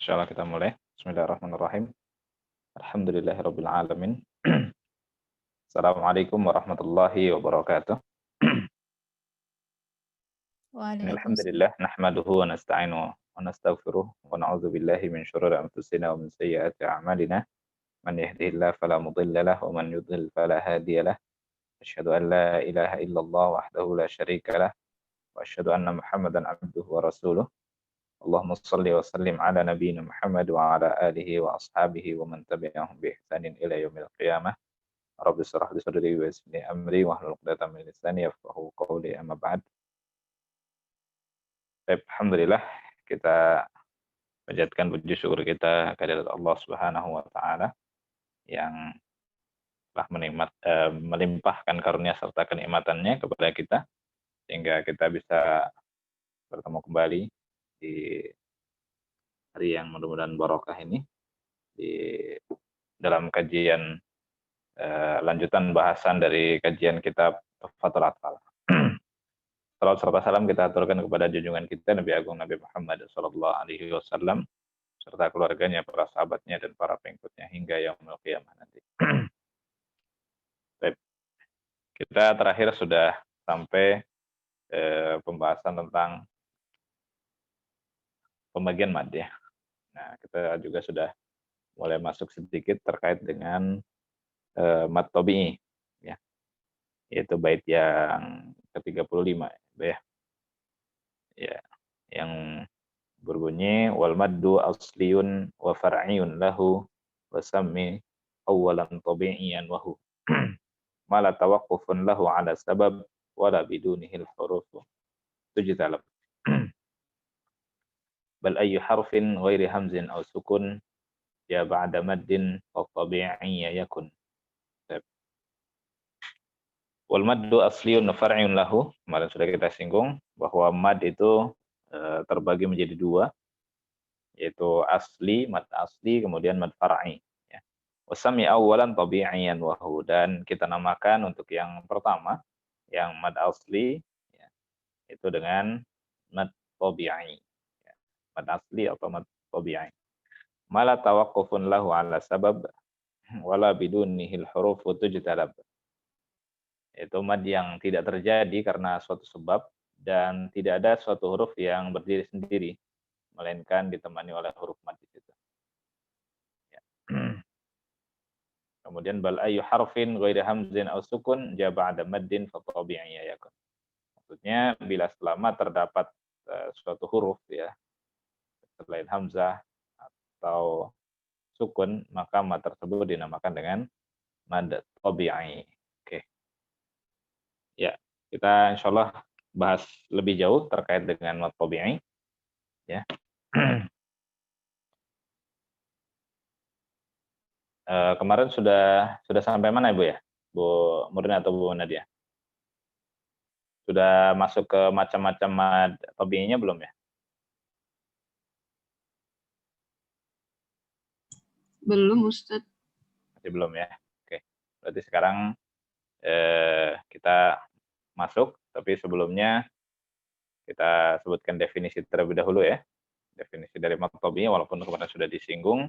Insyaallah kita mulai. Bismillahirrahmanirrahim. Alhamdulillahirabbil alamin. Assalamualaikum warahmatullahi wabarakatuh. Innal Waalaikumsalam. hamdalillah nahmaduhu wa nasta'inuhu wa nastaghfiruh wa na'udzu billahi min shururi anfusina wa min sayyiati a'malina. Man yahdihillahu fala mudilla lahu wa man yudlil fala hadiya lahu. Asyhadu an la ilaha illallah wahdahu la syarika lah wa asyhadu anna Muhammadan abduhu wa rasuluh. Allahumma shalli wa sallim ala nabiyyina Muhammad wa ala alihi wa ashabihi wa man tabi'ahum bi ihsanin ila yaumil qiyamah. Rabbi shrah li sadri wa yassir li amri wahlul 'uqdatam min lisani yafqahu qawli, amma ba'd. Baik, alhamdulillah kita panjatkan puji syukur kita kehadirat Allah Subhanahu wa taala yang telah melimpahkan karunia serta kenikmatannya kepada kita sehingga kita bisa bertemu kembali di hari yang mudah-mudahan barokah ini di dalam kajian lanjutan bahasan dari kajian kitab Tuhfatul Atfal. Salawat serta salam kita aturkan kepada junjungan kita Nabi Agung Nabi Muhammad sallallahu alaihi wasallam serta keluarganya, para sahabatnya dan para pengikutnya hingga yaumul qiyamah nanti. Baik. Kita terakhir sudah sampai pembahasan tentang pembagian mad ya. Nah, kita juga sudah mulai masuk sedikit terkait dengan mad tabi'i ya. Yaitu bait yang ke-35 ya. Ya, yang berbunyi wal maddu asliyun wa far'iyun lahu wa sammi awwalan tabi'iyan wa hu ma la tawaqqufun lahu ala sabab wala bidunihi al huruf tujtalab bal ayyu harfin ghairi hamzin aw sukun ya ba'da maddin fa tabi'iyya yakun. Wal maddu asliyun wa far'iyun lahu, kemarin sudah kita singgung bahwa mad itu terbagi menjadi dua, yaitu asli, mad asli, kemudian mad far'i ya. Wasami awalan tabi'iyan wahu, dan kita namakan untuk yang pertama yang mad asli ya, itu dengan mad tabi'i ya. Mad asli atau mad tabi'i. Mala tawaqqufun lahu ala sabab wala bidunihil huruf tujtalab. Itu mad yang tidak terjadi karena suatu sebab dan tidak ada suatu huruf yang berdiri sendiri, melainkan ditemani oleh huruf mad di situ. Ya. Kemudian bal ayu harfin ghairi hamzin aw sukun ja ba'da maddin fa tabi'i yakun. Maksudnya bila selama terdapat suatu huruf ya selain hamzah atau sukun, maka mad tersebut dinamakan dengan mad tabi'i. Oke. Ya, kita insyaallah bahas lebih jauh terkait dengan mad tabi'i ya. Kemarin sudah sampai mana Ibu ya? Bu Murni atau Bu Nadia? Sudah masuk ke macam-macam mad tabi'inya belum ya? Belum, Ustadz. Masih belum ya? Oke. Berarti sekarang kita masuk, tapi sebelumnya kita sebutkan definisi terlebih dahulu ya. Definisi dari mad tabi'i walaupun kemarin sudah disinggung.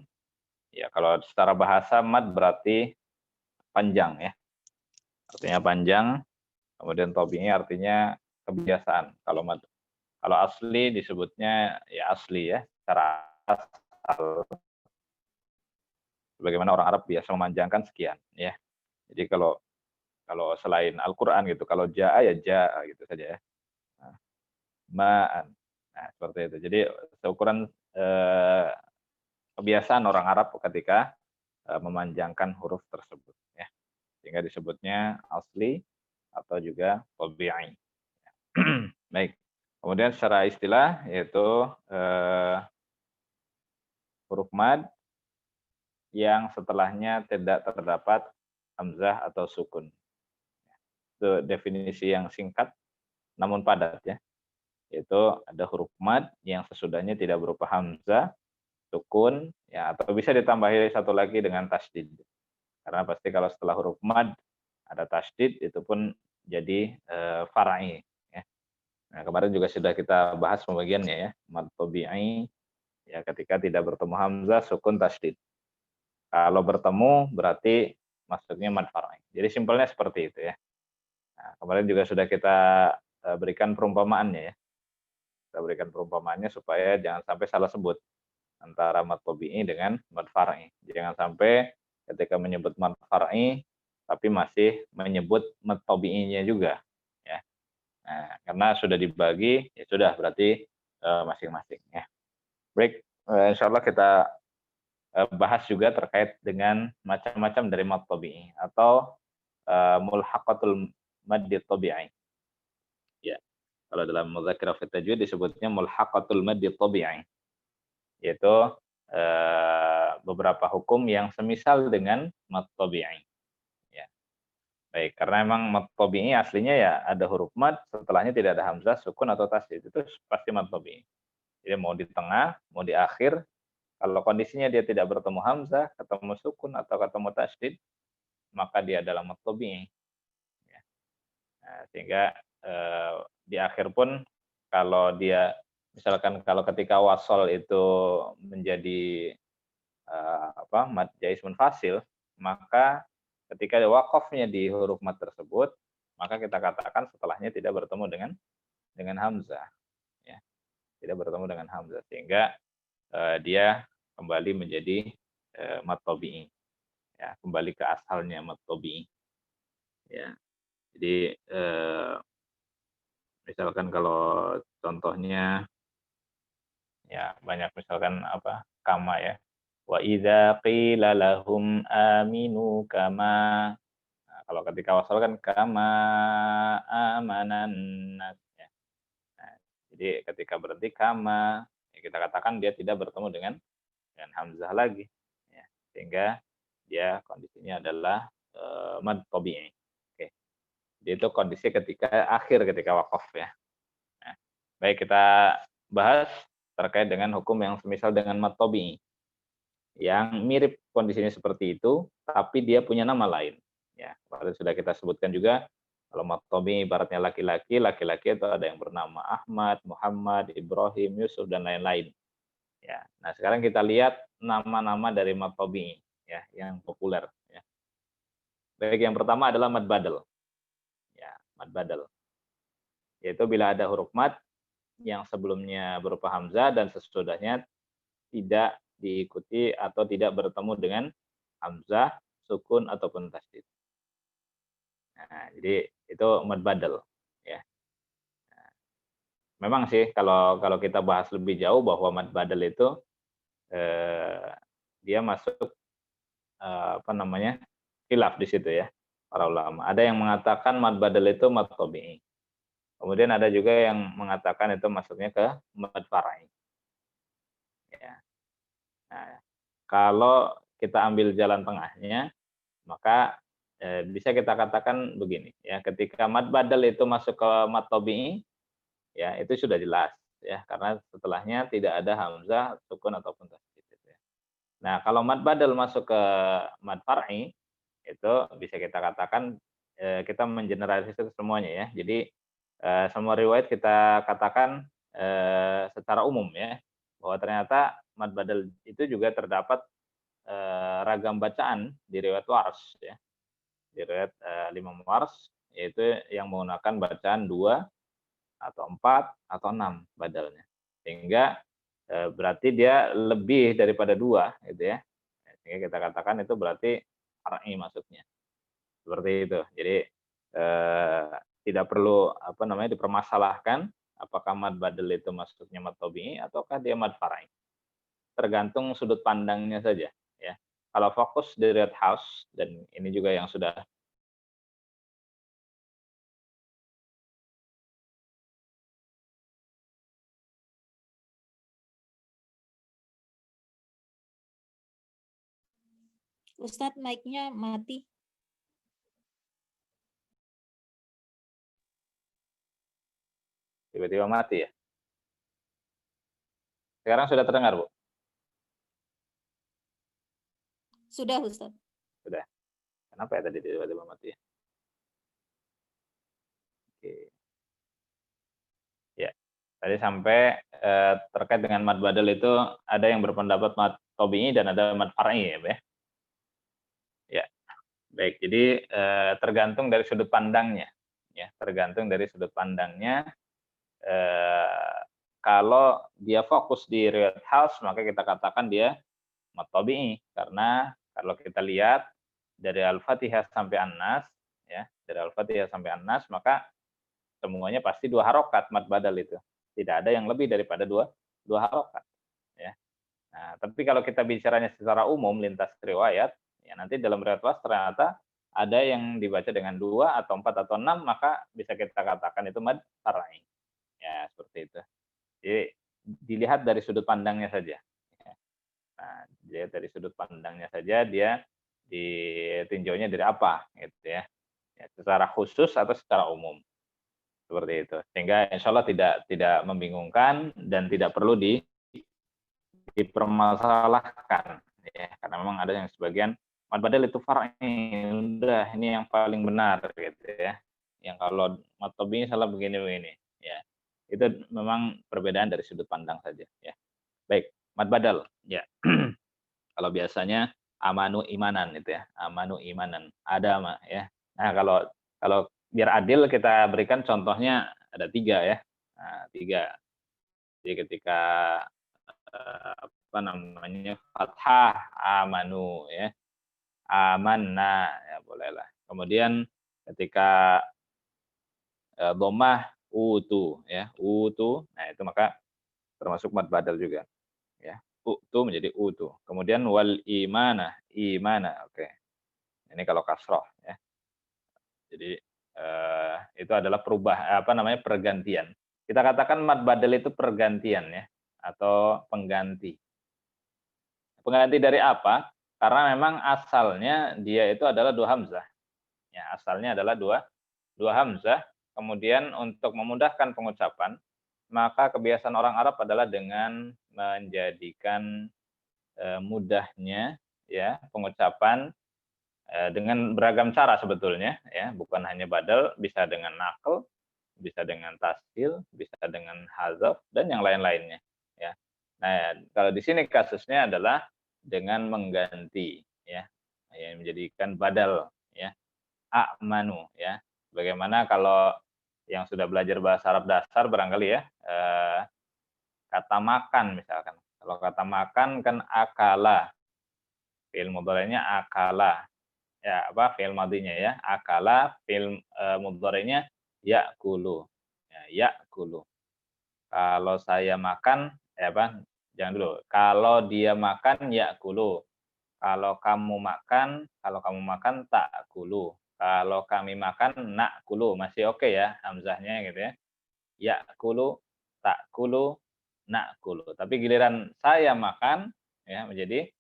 Ya, kalau secara bahasa mad berarti panjang ya. Artinya panjang, kemudian tabi'i artinya kebiasaan. Kalau asli disebutnya ya asli ya, secara asal. Bagaimana orang Arab biasa memanjangkan sekian ya. Jadi kalau selain Al-Qur'an gitu, kalau jaa ya jaa gitu saja ya. Nah, ma'an. Nah, seperti itu. Jadi seukuran kebiasaan orang Arab ketika memanjangkan huruf tersebut ya. Sehingga disebutnya asli atau juga tabi'i. Baik. Kemudian secara istilah yaitu huruf mad yang setelahnya tidak terdapat hamzah atau sukun. Itu definisi yang singkat namun padat ya. Yaitu ada huruf mad yang sesudahnya tidak berupa hamzah, sukun ya, atau bisa ditambahi satu lagi dengan tasydid. Karena pasti kalau setelah huruf mad ada tasydid itu pun jadi far'i ya. Nah, kemarin juga sudah kita bahas pembagiannya ya, mad tabi'i Ya, ketika tidak bertemu hamzah, sukun tasydid. Kalau bertemu berarti masuknya mad far'i. Jadi simpelnya seperti itu ya. Nah, kemarin juga sudah kita berikan perumpamaannya ya. Kita berikan perumpamaannya supaya jangan sampai salah sebut antara mad tabi'i dengan mad far'i. Jangan sampai ketika menyebut mad far'i tapi masih menyebut mad tabi'inya juga ya. Nah, karena sudah dibagi ya sudah berarti masing-masing ya. Baik, insya Allah kita bahas juga terkait dengan macam-macam dari mad tabi'i atau mulhaqatul maddi tabi'i. Ya. Kalau dalam Mudzakkirah fi Tajwid disebutnya mulhaqatul maddi tabi'i. Yaitu beberapa hukum yang semisal dengan mad tabi'i. Ya. Baik, karena memang mad tabi'i aslinya ya ada huruf mad, setelahnya tidak ada hamzah, sukun atau tasydid. Itu pasti mad tabi'i. Jadi mau di tengah, mau di akhir, kalau kondisinya dia tidak bertemu hamzah, ketemu sukun atau ketemu tasydid, maka dia adalah mad tabi'i. Ya. Nah, sehingga di akhir pun kalau dia misalkan kalau ketika wasol itu menjadi mad jaiz munfasil, maka ketika wakofnya di huruf mad tersebut, maka kita katakan setelahnya tidak bertemu dengan hamzah, ya, tidak bertemu dengan hamzah, sehingga dia kembali menjadi mad tabi'i, ya, kembali ke asalnya mad tabi'i, ya. Jadi misalkan kalau contohnya ya banyak misalkan kama ya. Wa idza qila lahum aminu kama. Nah, kalau ketika wasal kan kama amanan nas ya. Nah, jadi ketika berhenti kama ya kita katakan dia tidak bertemu dengan hamzah lagi ya. Sehingga dia kondisinya adalah mad tabi'i. Oke. Jadi itu kondisi ketika wakaf ya. Nah, baik kita bahas terkait dengan hukum yang semisal dengan mad tabi'i. Yang mirip kondisinya seperti itu, tapi dia punya nama lain. Ya, kemarin sudah kita sebutkan juga, kalau mad tabi'i ibaratnya laki-laki, laki-laki itu ada yang bernama Ahmad, Muhammad, Ibrahim, Yusuf, dan lain-lain. Ya, nah sekarang kita lihat nama-nama dari mad tabi'i ya, yang populer. Ya. Baik, yang pertama adalah mad badal. Ya, mad badal. Yaitu bila ada huruf mad yang sebelumnya berupa hamzah dan sesudahnya tidak diikuti atau tidak bertemu dengan hamzah, sukun ataupun tasdid. Nah, jadi itu mad badal ya. Nah, memang sih kalau kita bahas lebih jauh bahwa mad badal itu dia masuk khilaf di situ ya para ulama. Ada yang mengatakan mad badal itu mad tabi'i. Kemudian ada juga yang mengatakan itu masuknya ke mad far'i. Ya. Nah, kalau kita ambil jalan tengahnya, maka bisa kita katakan begini ya, ketika mad badal itu masuk ke mad tabi'i ya itu sudah jelas ya, karena setelahnya tidak ada hamzah, sukun ataupun tasydid ya. Nah, kalau mad badal masuk ke mad far'i itu bisa kita katakan kita mengeneralisir semuanya ya. Jadi semua riwayat kita katakan secara umum ya, bahwa ternyata mad badal itu juga terdapat ragam bacaan di riwayat Wars ya. Di riwayat Imam Wars yaitu yang menggunakan bacaan 2 atau 4 atau 6 badalnya. Sehingga berarti dia lebih daripada 2 gitu ya. Sehingga kita katakan itu berarti far'i masuknya. Seperti itu. Jadi tidak perlu dipermasalahkan apakah mad badal itu masuknya mad tabi'i ataukah dia mad far'i. Tergantung sudut pandangnya saja ya. Kalau fokus di riwayat Hafs dan ini juga yang sudah Ustadz, mic-nya mati. tiba-tiba mati ya. Sekarang sudah terdengar, Bu? Sudah, Ustadz. Sudah. Kenapa ya tadi tiba-tiba mati ya? Oke. Ya. Tadi sampai terkait dengan mad badal itu ada yang berpendapat mad tabi'i dan ada mad far'i ya, Pak ya. Ya, baik. Jadi tergantung dari sudut pandangnya, ya. Tergantung dari sudut pandangnya. Kalau dia fokus di riwayat Hafs, maka kita katakan dia mad tabi'i, karena kalau kita lihat dari Al-Fatihah sampai An-Nas, ya, dari Al-Fatihah sampai An-Nas, maka semuanya pasti 2 harokat mad badal itu. Tidak ada yang lebih daripada dua harokat, ya. Nah, tapi kalau kita bicaranya secara umum lintas riwayat, ya nanti dalam riwayat was ternyata ada yang dibaca dengan 2 atau 4 atau 6, maka bisa kita katakan itu mad far'i. Ya, seperti itu. Jadi dilihat dari sudut pandangnya saja. Ya. Nah, dilihat dari sudut pandangnya saja dia ditinjaunya dari apa gitu ya. Ya, secara khusus atau secara umum. Seperti itu. Sehingga insya Allah tidak membingungkan dan tidak perlu dipermasalahkan. Ya, karena memang ada yang sebagian mad badal itu far'i, udah ini yang paling benar gitu ya. Yang kalau mad tabi'i salah begini-begini. Ya, itu memang perbedaan dari sudut pandang saja. Ya, baik. Mad badal. Ya, kalau biasanya amanu imanan itu ya, amanu imanan, ada mah ya. Nah, kalau biar adil kita berikan contohnya ada 3 ya. Nah, 3. Jadi ketika apa namanya, fathah amanu ya, amanna ya bolehlah. Kemudian ketika dhammah utu ya, utu. Nah, itu maka termasuk mad badal juga ya. Utu menjadi utu. Kemudian wal imana, imana. Oke. Ini kalau kasroh ya. Jadi itu adalah apa namanya, pergantian. Kita katakan mad badal itu pergantian ya, atau pengganti. Pengganti dari apa? Karena memang asalnya dia itu adalah 2 hamzah. Ya, asalnya adalah dua hamzah. Kemudian untuk memudahkan pengucapan, maka kebiasaan orang Arab adalah dengan menjadikan mudahnya ya pengucapan dengan beragam cara sebetulnya ya, bukan hanya badal, bisa dengan naql, bisa dengan tasil, bisa dengan hazaf dan yang lain-lainnya ya. Nah, kalau di sini kasusnya adalah dengan mengganti ya, yang menjadikan badal ya, a'manu ya. Bagaimana kalau yang sudah belajar bahasa Arab dasar barangkali ya, kata makan misalkan. Kalau kata makan kan akala, fi'il mudhari'nya akala. Ya, apa fi'il madinya ya, akala, fi'il mudhari'nya ya'kulu. Ya, ya'kulu. Kalau saya makan, ya apa? Jangan dulu. Kalau dia makan ya'kulu. Kalau kamu makan ta'kulu. Kalau kami makan na'kulu. Masih oke ya hamzahnya gitu ya. Ya'kulu, ta'kulu, na'kulu. Tapi giliran saya makan ya menjadi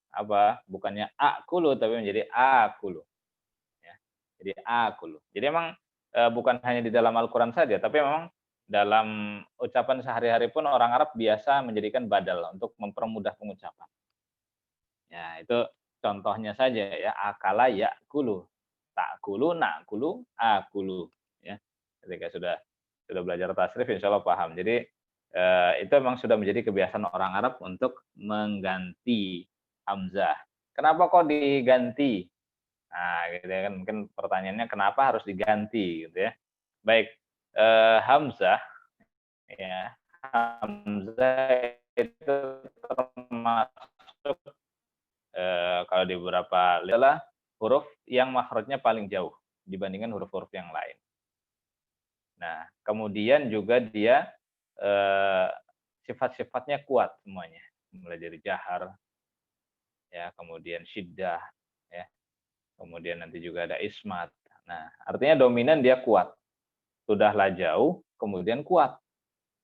apa? Bukannya akulu tapi menjadi akulu. Ya. Jadi akulu. Jadi memang bukan hanya di dalam Al-Qur'an saja, tapi memang dalam ucapan sehari-hari pun orang Arab biasa menjadikan badal untuk mempermudah pengucapan. Ya, itu contohnya saja ya, akala yakulu, ta'kulu, na'kulu, akulu ya. Ketika sudah belajar tasrif insya Allah paham. Jadi itu memang sudah menjadi kebiasaan orang Arab untuk mengganti hamzah. Kenapa kok diganti? Nah, gitu ya kan mungkin pertanyaannya kenapa harus diganti gitu ya. Baik, hamzah ya, hamzah itu termasuk kalau di beberapa adalah huruf yang makhrajnya paling jauh dibandingkan huruf-huruf yang lain. Nah, kemudian juga dia sifat-sifatnya kuat semuanya, mulai dari jahar, ya, kemudian syiddah, ya, kemudian nanti juga ada ismat. Nah, artinya dominan dia kuat. Sudahlah jauh, kemudian kuat.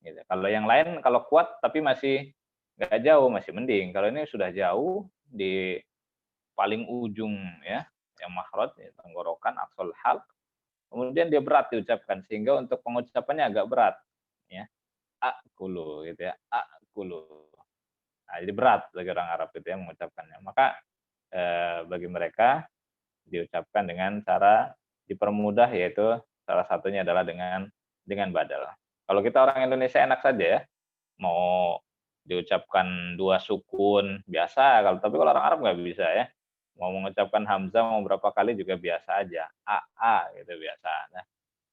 Gitu. Kalau yang lain kalau kuat tapi masih nggak jauh, masih mending. Kalau ini sudah jauh di paling ujung ya, yang makhraj, ya, tenggorokan, aqsal halq. Kemudian dia berat diucapkan sehingga untuk pengucapannya agak berat, ya. Akulu gitu ya, akulu. Nah, jadi berat bagi orang Arab itu ya mengucapkannya. Maka bagi mereka diucapkan dengan cara dipermudah, yaitu salah satunya adalah dengan badal. Kalau kita orang Indonesia enak saja ya, mau diucapkan 2 sukun biasa, tapi kalau orang Arab nggak bisa ya. Mau mengucapkan hamzah mau berapa kali juga biasa aja, a gitu biasa. Nah,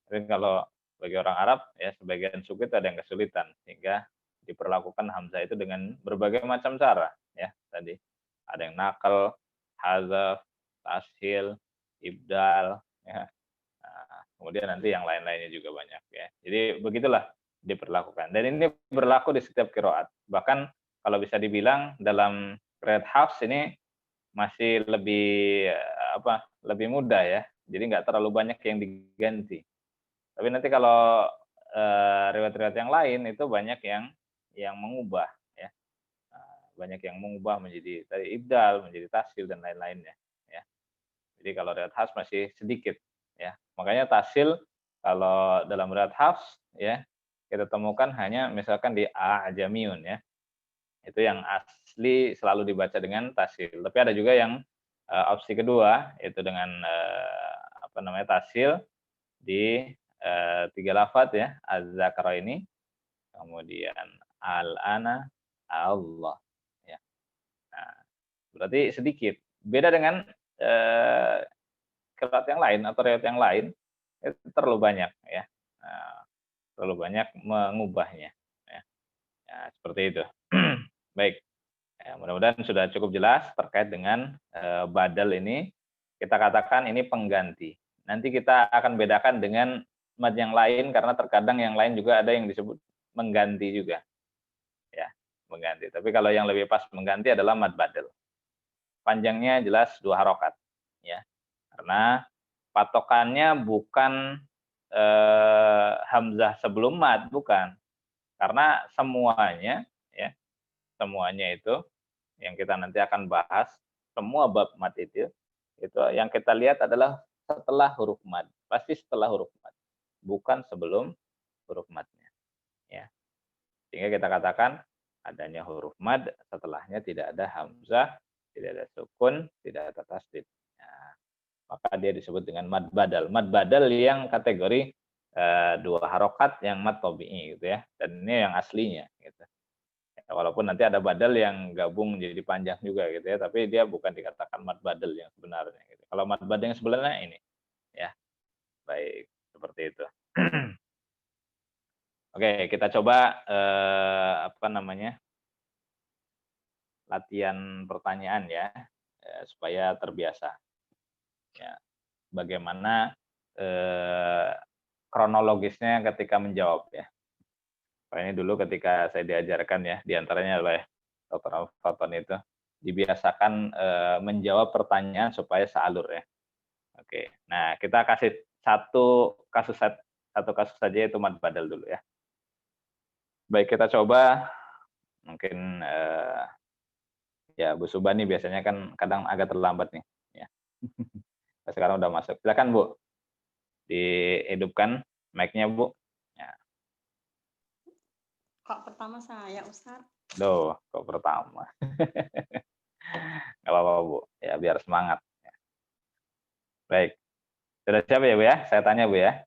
tapi kalau bagi orang Arab ya sebagian suku itu ada yang kesulitan sehingga diperlakukan hamzah itu dengan berbagai macam cara ya tadi. Ada yang nakal, hazaf, tashil, ibdal ya. Nah, kemudian nanti yang lain-lainnya juga banyak ya. Jadi begitulah diperlakukan. Dan ini berlaku di setiap qiraat. Bahkan kalau bisa dibilang dalam qiraat Hafs ini masih lebih lebih mudah ya. Jadi nggak terlalu banyak yang diganti. Tapi nanti kalau riwayat-riwayat yang lain itu banyak yang mengubah ya. Banyak yang mengubah menjadi tadi ibdal, menjadi tasil dan lain-lainnya ya. Jadi kalau riwayat Hafs masih sedikit ya. Makanya tasil kalau dalam riwayat Hafs ya kita temukan hanya misalkan di a'jamiyun ya. Itu yang asli selalu dibaca dengan tasil. Tapi ada juga yang opsi kedua yaitu dengan tasil di 3 lafadz ya, az-zakara ini, kemudian al-ana, Allah ya. Nah, berarti sedikit. Beda dengan qiraat yang lain atau riwayat yang lain, itu terlalu banyak ya. Terlalu banyak mengubahnya ya. Ya, seperti itu. Baik. Ya, mudah-mudahan sudah cukup jelas terkait dengan badal ini. Kita katakan ini pengganti. Nanti kita akan bedakan dengan mad yang lain karena terkadang yang lain juga ada yang disebut mengganti juga. Ya, mengganti. Tapi kalau yang lebih pas mengganti adalah mad badal. Panjangnya jelas 2 harokat ya. Karena patokannya bukan hamzah sebelum mad, bukan. Karena semuanya ya, semuanya itu yang kita nanti akan bahas, semua bab mad itu yang kita lihat adalah setelah huruf mad. Pasti setelah huruf mad, bukan sebelum huruf madnya. Ya. Sehingga kita katakan adanya huruf mad, setelahnya tidak ada hamzah, tidak ada sukun, tidak ada tasdid. Nah, maka dia disebut dengan mad badal. Mad badal yang kategori 2 harokat yang mad tabi'i gitu ya. Dan ini yang aslinya gitu. Walaupun nanti ada badal yang gabung jadi panjang juga gitu ya, tapi dia bukan dikatakan mad badal yang sebenarnya gitu. Kalau mad badal yang sebenarnya ini ya. Baik, seperti itu. Oke, kita coba latihan pertanyaan ya, supaya terbiasa. Ya, bagaimana kronologisnya ketika menjawab ya. Ini dulu ketika saya diajarkan ya, diantaranya oleh Dr. Al-Fatwan itu, dibiasakan menjawab pertanyaan supaya sealur ya. Oke, nah kita kasih satu kasus saja yaitu mad badal dulu ya. Baik, kita coba mungkin ya Bu Subani biasanya kan kadang agak terlambat nih ya. Sekarang udah masuk. Silakan Bu. Dihidupkan mic-nya Bu. Ya. Kok pertama saya, Ustaz? Duh, kok pertama. Nggak apa-apa Bu, ya biar semangat. Baik. Sudah siap ya Bu ya? Saya tanya Bu ya.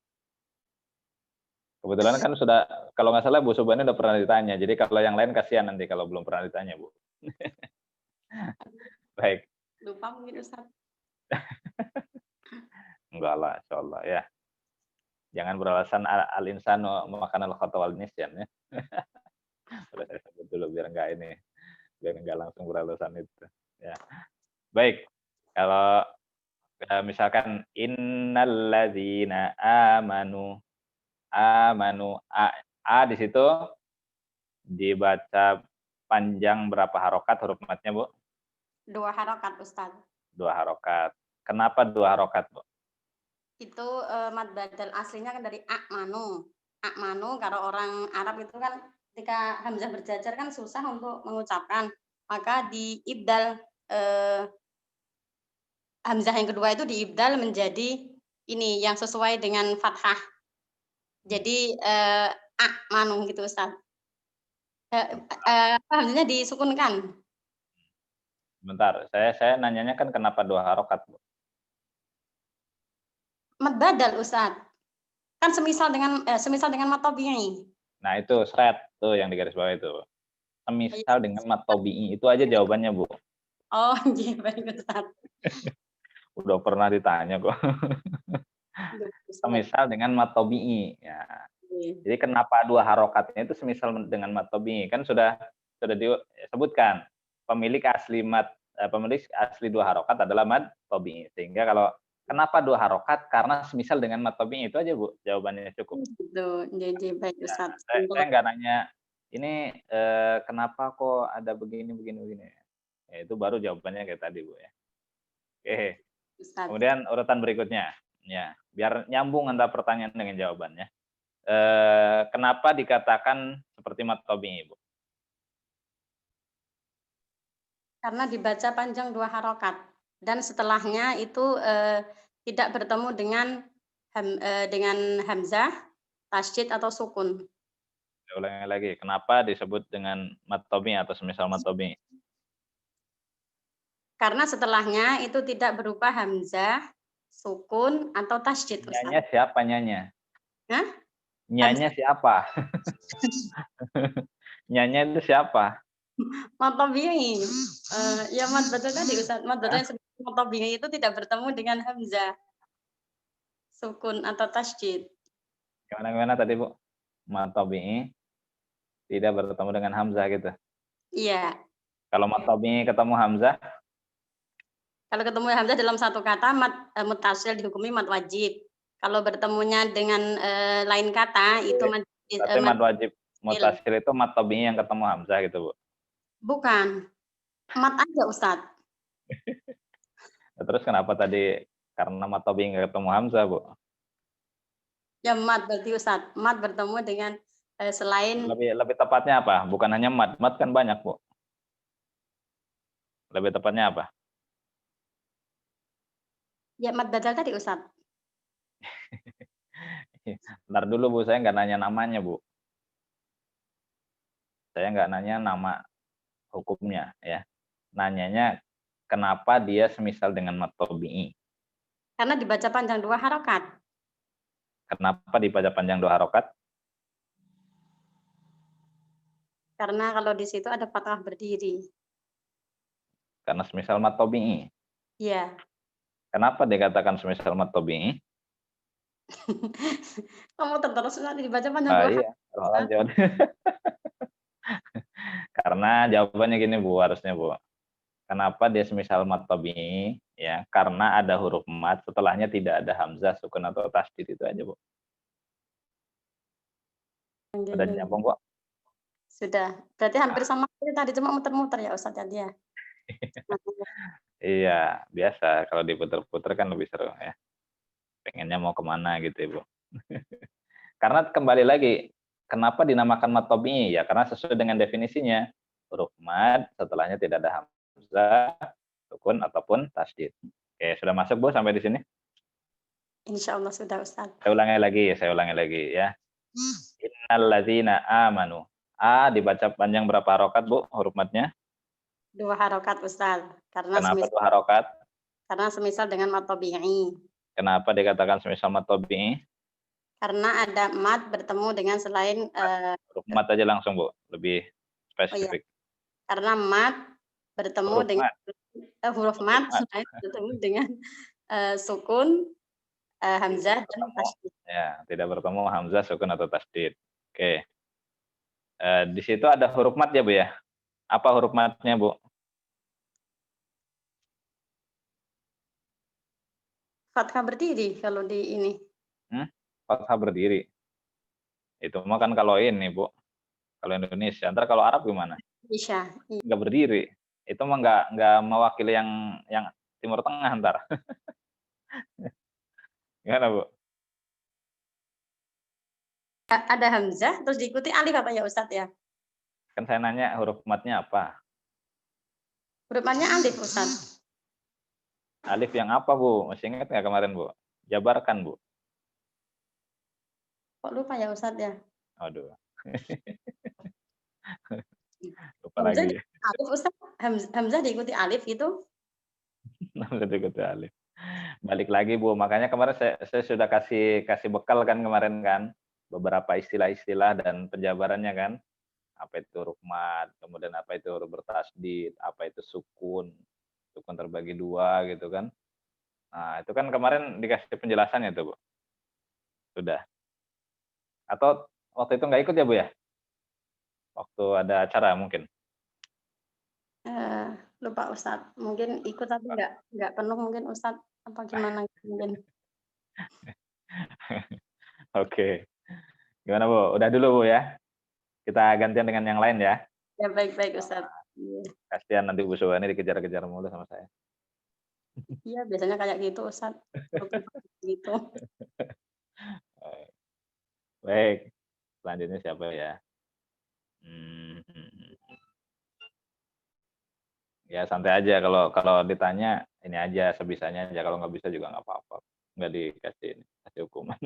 Kebetulan kan sudah, kalau nggak salah Bu Subani udah pernah ditanya. Jadi kalau yang lain kasihan nanti kalau belum pernah ditanya Bu. Baik. Lupa mungkin Ustaz. Enggak lah, insya Allah ya. Jangan beralasan al-insanu makan al-khata wal nisyan ya. Sudah saya sebut dulu biar enggak langsung beralasan itu. Ya. Baik. Kalau misalkan innalladzina amanu a di situ dibaca panjang berapa harokat huruf matnya Bu? 2 harokat Ustaz. 2 harokat. Kenapa 2 harokat Bu? Itu mad badal aslinya kan dari a'manu. A'manu kalau orang Arab itu kan ketika hamzah berjajar kan susah untuk mengucapkan. Maka diibdal hamzah yang kedua itu diibdal menjadi ini yang sesuai dengan fathah. Jadi a'manu gitu Ustaz. Hamzahnya disukunkan. Bentar, saya nanyanya kan kenapa 2 harokat Bu? Mad badal Ustaz. Kan semisal dengan mad tabi'i. Nah, itu seret tuh yang di garis bawah itu. Semisal dengan mad tabi'i. Itu aja jawabannya, Bu. Oh, iya baik Ustaz. Udah pernah ditanya kok. Iya, Ustaz. Semisal dengan mad tabi'i. Ya. Iya. Jadi kenapa dua harokatnya itu semisal dengan mad tabi'i? Kan sudah disebutkan pemilik asli dua harokat adalah mad tabi'i. Sehingga kalau kenapa dua harokat? Karena semisal dengan mad tabi'i. Itu aja, Bu. Jawabannya cukup. Gitu. Jadi baik Ustaz. Saya nggak nanya ini kenapa kok ada begini. Ya, itu baru jawabannya kayak tadi, Bu ya. Oke. Ustaz. Kemudian urutan berikutnya, ya, biar nyambung antara pertanyaan dengan jawabannya. Kenapa dikatakan seperti mad tabi'i, Bu? Karena dibaca panjang 2 harokat dan setelahnya itu tidak bertemu dengan hamzah, tasydid atau sukun. Saya ulangi lagi, kenapa disebut dengan mad tabi'i atau semisal mad tabi'i? Karena setelahnya itu tidak berupa hamzah, sukun atau tasydid, Nyanya Ustaz. siapa nyanya? Hah? Nyanya siapa? Nyanya itu siapa? Mad tabi'i. Ya mad badal tadi Ustaz. Mad badal yang sebenarnya mad tabi'i itu tidak bertemu dengan hamzah, sukun atau tasydid. Gimana tadi, Bu? Mad tabi'i tidak bertemu dengan hamzah gitu. Iya. Kalau mad tabi'i ketemu hamzah, Kalau ketemu hamzah dalam satu kata muttasil dihukumi mad wajib. Kalau bertemunya dengan lain kata itu berarti mad wajib muttasil itu mad tabi'i yang ketemu hamzah gitu, Bu. Bukan. Mad aja, Ustadz. Terus kenapa tadi karena mad tabi'i nggak ketemu hamzah, Bu? Ya mad berarti Ustadz. Mad bertemu dengan selain Lebih tepatnya apa? Bukan hanya mad. Mad kan banyak, Bu. Lebih tepatnya apa? ya mad badal tadi, Ustadz. Ntar dulu, Bu, saya nggak nanya namanya, Bu. Saya nggak nanya nama hukumnya, ya. Nanyanya kenapa dia semisal dengan mad tabi'i. Karena dibaca panjang 2 harokat. Kenapa dibaca panjang 2 harokat? Karena kalau di situ ada fathah berdiri. Karena semisal mad tabi'i. Iya. Kenapa dikatakan semisal mad tabi'i? Kamu terus nanti dibaca panjang 2 Iya, harokat. lanjut. Karena jawabannya gini, Bu, harusnya, Bu. Kenapa dia semisal mad tabi'i? Ya, karena ada huruf mad, setelahnya tidak ada hamzah, sukun atau tasydid, itu aja, Bu. Sudah nyambung, Bu? Sudah. Berarti hampir sama tadi, cuma muter-muter ya Ustadz tadi ya. Iya, biasa. Kalau diputer-puter kan lebih seru ya. Pengennya mau kemana gitu, Ibu. Karena kembali lagi, kenapa dinamakan mad tabi'i? Ya, karena sesuai dengan definisinya. Huruf mad, setelahnya tidak ada hamzah, sukun ataupun tasydid. Oke, sudah masuk, Bu, sampai di sini? Insya Allah sudah Ustadz. Saya ulangi lagi ya. Innal ladzina amanu. A dibaca panjang berapa harokat, Bu, huruf madnya? 2 harokat Ustadz. Karena Kenapa 2 harokat? Karena semisal dengan mad tabi'i. Kenapa dikatakan semisal mad tabi'i? Karena ada mad bertemu dengan selain huruf mad aja langsung, Bu, lebih spesifik. Karena mad bertemu Huruf dengan mad. huruf mad selain bertemu dengan sukun, hamzah dan tasydid. Ya, tidak bertemu hamzah, sukun atau tasydid. Oke. Di situ ada huruf mad ya, Bu ya? Apa huruf madnya, Bu? Fathah berdiri kalau di ini. Fathah berdiri. Itu mah kan kalau ini, Bu. Kalau Indonesia. Ntar kalau Arab gimana? Isya. Nggak berdiri. Itu mah nggak mewakili yang Timur Tengah ntar. Gimana, Bu? Ada hamzah terus diikuti alif apa ya Ustadz ya? Kan saya nanya huruf madnya apa? Huruf madnya alif Ustadz. Alif yang apa, Bu? Masih ingat nggak kemarin, Bu? Jabarkan, Bu. Kok lupa ya Ustadz ya? Aduh. Lupa Hamzah lagi. Alif Ustadz. Hamzah diikuti alif gitu. Hamzah diikuti alif. Balik lagi, Bu. Makanya kemarin saya sudah kasih bekal kan kemarin kan, beberapa istilah-istilah dan penjabarannya kan. Apa itu huruf mad, kemudian apa itu huruf bertasdid, apa itu sukun terbagi dua gitu kan. Nah, itu kan kemarin dikasih penjelasannya tuh, Bu. Sudah. Atau waktu itu nggak ikut ya, Bu ya? Waktu ada acara mungkin. Lupa Ustadz, mungkin ikut tapi nggak penuh mungkin Ustadz, apa gimana mungkin. Oke. Gimana, Bu? Udah dulu, Bu ya. Kita gantian dengan yang lain ya. Ya baik Ustadz. Kasihan nanti Bu Suwani dikejar-kejar mulu sama saya. Iya biasanya kayak gitu Ustadz. Gitu. Baik. Selanjutnya siapa ya? Ya santai aja, kalau ditanya ini aja sebisanya aja, kalau nggak bisa juga nggak apa-apa, nggak kasih hukuman.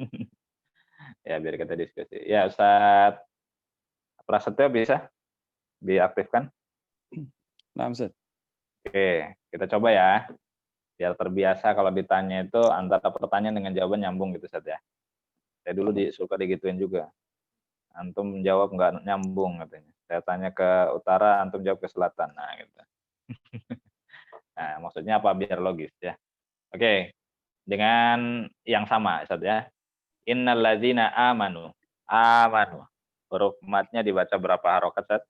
Ya biar kita diskusi. Ya Ustadz Prasetyo bisa diaktifkan? Nah, Ustaz. Oke, kita coba ya. Biar terbiasa kalau ditanya itu antara pertanyaan dengan jawaban nyambung gitu Ustadz ya. Saya dulu suka digituin juga. Antum jawab nggak nyambung katanya. Saya tanya ke utara, antum jawab ke selatan. Nah gitu. Nah, maksudnya apa biar logis ya. Oke. Dengan yang sama Ustadz ya. Innalladzina amanu. Amanu. Huruf matnya dibaca berapa harokat Ustadz?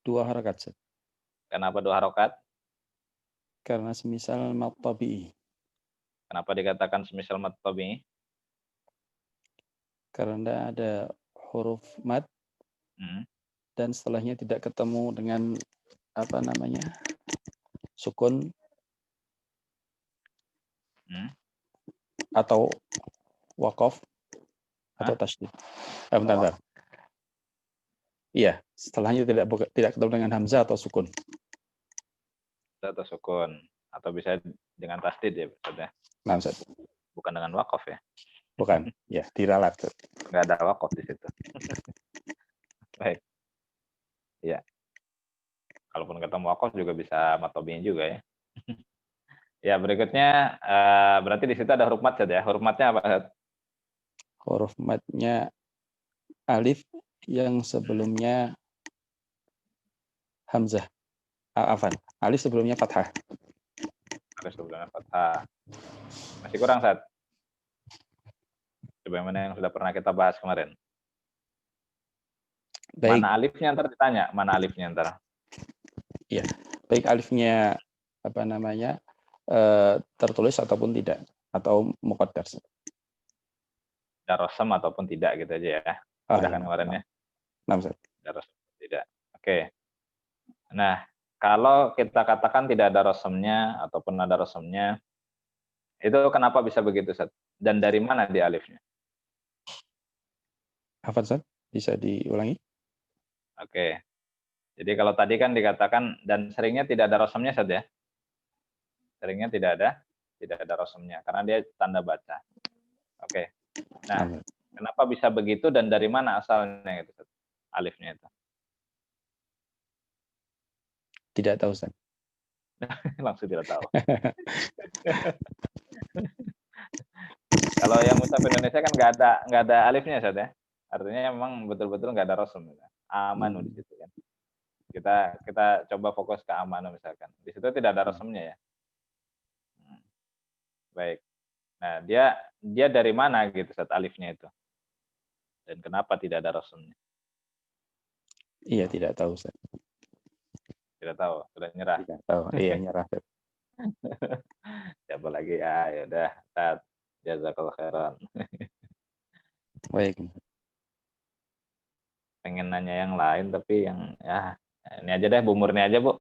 2 harakat, Ustaz. Kenapa 2 harokat? Karena semisal mad tabi'i. Kenapa dikatakan semisal mad tabi'i? Karena ada huruf mad dan setelahnya tidak ketemu dengan apa namanya? Sukun atau waqaf atau tasydid. Bentar. Iya, setelahnya tidak ketemu dengan hamzah atau sukun. Atau sukun atau bisa dengan tasdid ya Ustaz ya. Nah, Ustaz. Bukan dengan waqaf ya. Bukan, ya diralat. Nggak ada waqaf di situ. Baik. Ya. Kalaupun ketemu waqaf juga bisa mad tabi'i juga ya. Ya, berikutnya berarti di situ ada huruf mad ya. Huruf madnya apa? Huruf madnya alif yang sebelumnya hamzah. Afan. Alif sebelumnya fathah. Alif sebelumnya fathah. Masih kurang, Sat? Coba yang mana yang sudah pernah kita bahas kemarin? Baik. Mana alifnya ntar ditanya, mana alifnya ntar? Iya. Baik alifnya apa namanya? Tertulis ataupun tidak atau muqaddar. Darosam ataupun tidak gitu aja ya. Sudah kan kemarin ya? Darosam tidak. Oke. Nah, kalau kita katakan tidak ada rosamnya ataupun ada rosamnya, itu kenapa bisa begitu, Ustaz? Dan dari mana di alifnya? Apa, Ustaz? Bisa diulangi? Oke. Jadi kalau tadi kan dikatakan dan seringnya tidak ada rosamnya, Ustaz ya? Seringnya tidak ada rosamnya karena dia tanda baca. Oke. Nah, kenapa bisa begitu dan dari mana asalnya itu, Ustaz? Alifnya itu? Tidak tahu, Ustaz. Langsung tidak tahu. Kalau yang mushaf Indonesia kan nggak ada alifnya, Ustaz ya. Artinya memang betul-betul nggak ada rosum. Amanu di situ kan. Kita coba fokus ke amanu misalkan. Di situ tidak ada rosumnya ya. Baik. Nah, dia dari mana gitu Ustaz alifnya itu? Dan kenapa tidak ada rosumnya? Iya, tidak tahu, Ustaz. Tidak tahu, sudah nyerah. Tidak tahu. Iya, nyerah. Siapa lagi ya udah, Ustaz. Jazakallahu khairan. Baik. Pengen nanya yang lain tapi yang ya ini aja deh, Bu Murni aja, Bu.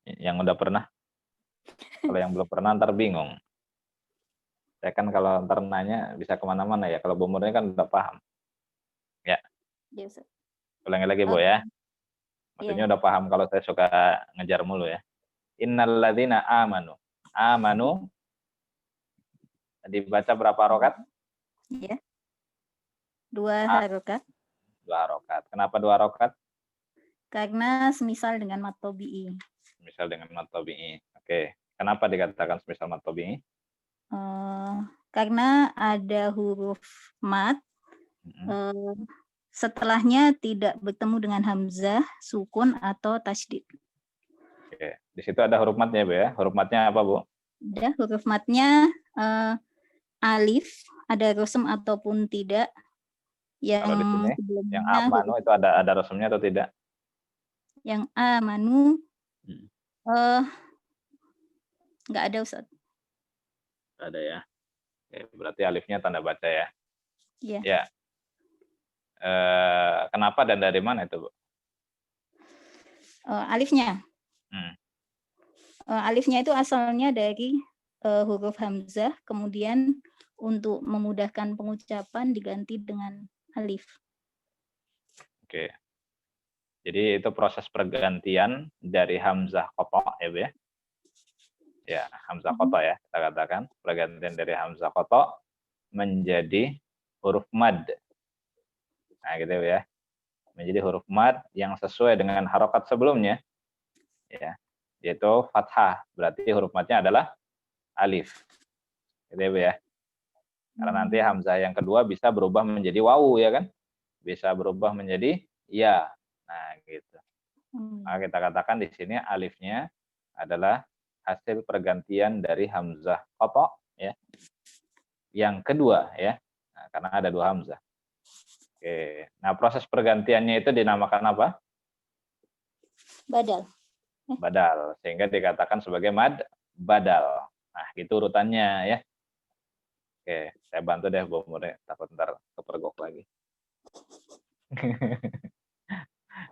Yang udah pernah. Kalau yang belum pernah ntar bingung. Saya kan kalau ntar nanya bisa kemana-mana ya. Kalau Bu Murni kan udah paham. Ya. Yes. Ulangi lagi, Bu ya. Maksudnya udah paham kalau saya suka ngejar mulu ya. Innalladzina amanu. Amanu dibaca berapa harokat? Iya. 2 harokat. 2 harokat. Kenapa 2 harokat? Karena semisal dengan mad tabi'i. Semisal dengan mad tabi'i. Oke. Kenapa dikatakan semisal mad tabi'i? Karena ada huruf mad Setelahnya tidak bertemu dengan hamzah, sukun atau tasydid. Oke. Di situ ada huruf matnya, Bu ya. Huruf matnya apa, Bu? Ada huruf matnya alif, ada rosem ataupun tidak. Yang Kalau di sini, yang sebelumnya amanu itu ada resumnya atau tidak? yang amanu nggak ada, Ustaz. Ada ya. Oke, berarti alifnya tanda baca ya. Iya. Ya. Kenapa dan dari mana itu, Bu? Alifnya. Alifnya itu asalnya dari huruf hamzah, kemudian untuk memudahkan pengucapan diganti dengan alif. Oke. Jadi itu proses pergantian dari hamzah qata ya, Bu ya. Ya, hamzah qata ya, kita katakan pergantian dari hamzah qata menjadi huruf mad. Nah, gitu ya. Menjadi huruf mad yang sesuai dengan harokat sebelumnya. Ya, yaitu fathah. Berarti huruf madnya adalah alif. Gitu ya, Bu ya. Karena nanti hamzah yang kedua bisa berubah menjadi wawu ya kan? Bisa berubah menjadi ya. Nah, gitu. Nah, kita katakan di sini alifnya adalah hasil pergantian dari hamzah qata ya. Yang kedua ya. Nah, karena ada dua hamzah. Oke. Nah, proses pergantiannya itu dinamakan apa? Badal. Badal. Sehingga dikatakan sebagai mad badal. Nah, gitu urutannya ya. Oke, saya bantu deh Bu Mure, takut ntar kepergok lagi.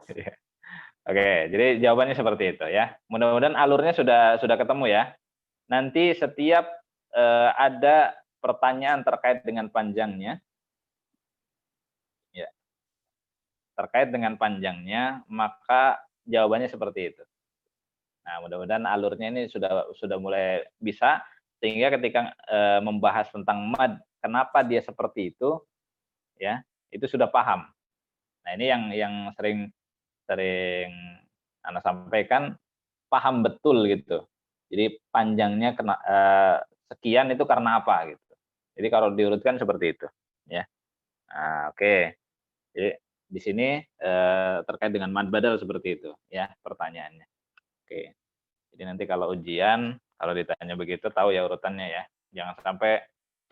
Ya. Oke, jadi jawabannya seperti itu ya. Mudah-mudahan alurnya sudah ketemu ya. Nanti setiap ada pertanyaan terkait dengan panjangnya, ya, terkait dengan panjangnya, maka jawabannya seperti itu. Nah, mudah-mudahan alurnya ini sudah mulai bisa, sehingga ketika membahas tentang mad, kenapa dia seperti itu, ya, itu sudah paham. Nah, ini yang sering Anda sampaikan, paham betul gitu. Jadi panjangnya sekian itu karena apa gitu. Jadi kalau diurutkan seperti itu, ya. Nah, oke. Jadi di sini terkait dengan mad badal seperti itu, ya pertanyaannya. Oke. Jadi nanti kalau ujian, kalau ditanya begitu tahu ya urutannya ya. Jangan sampai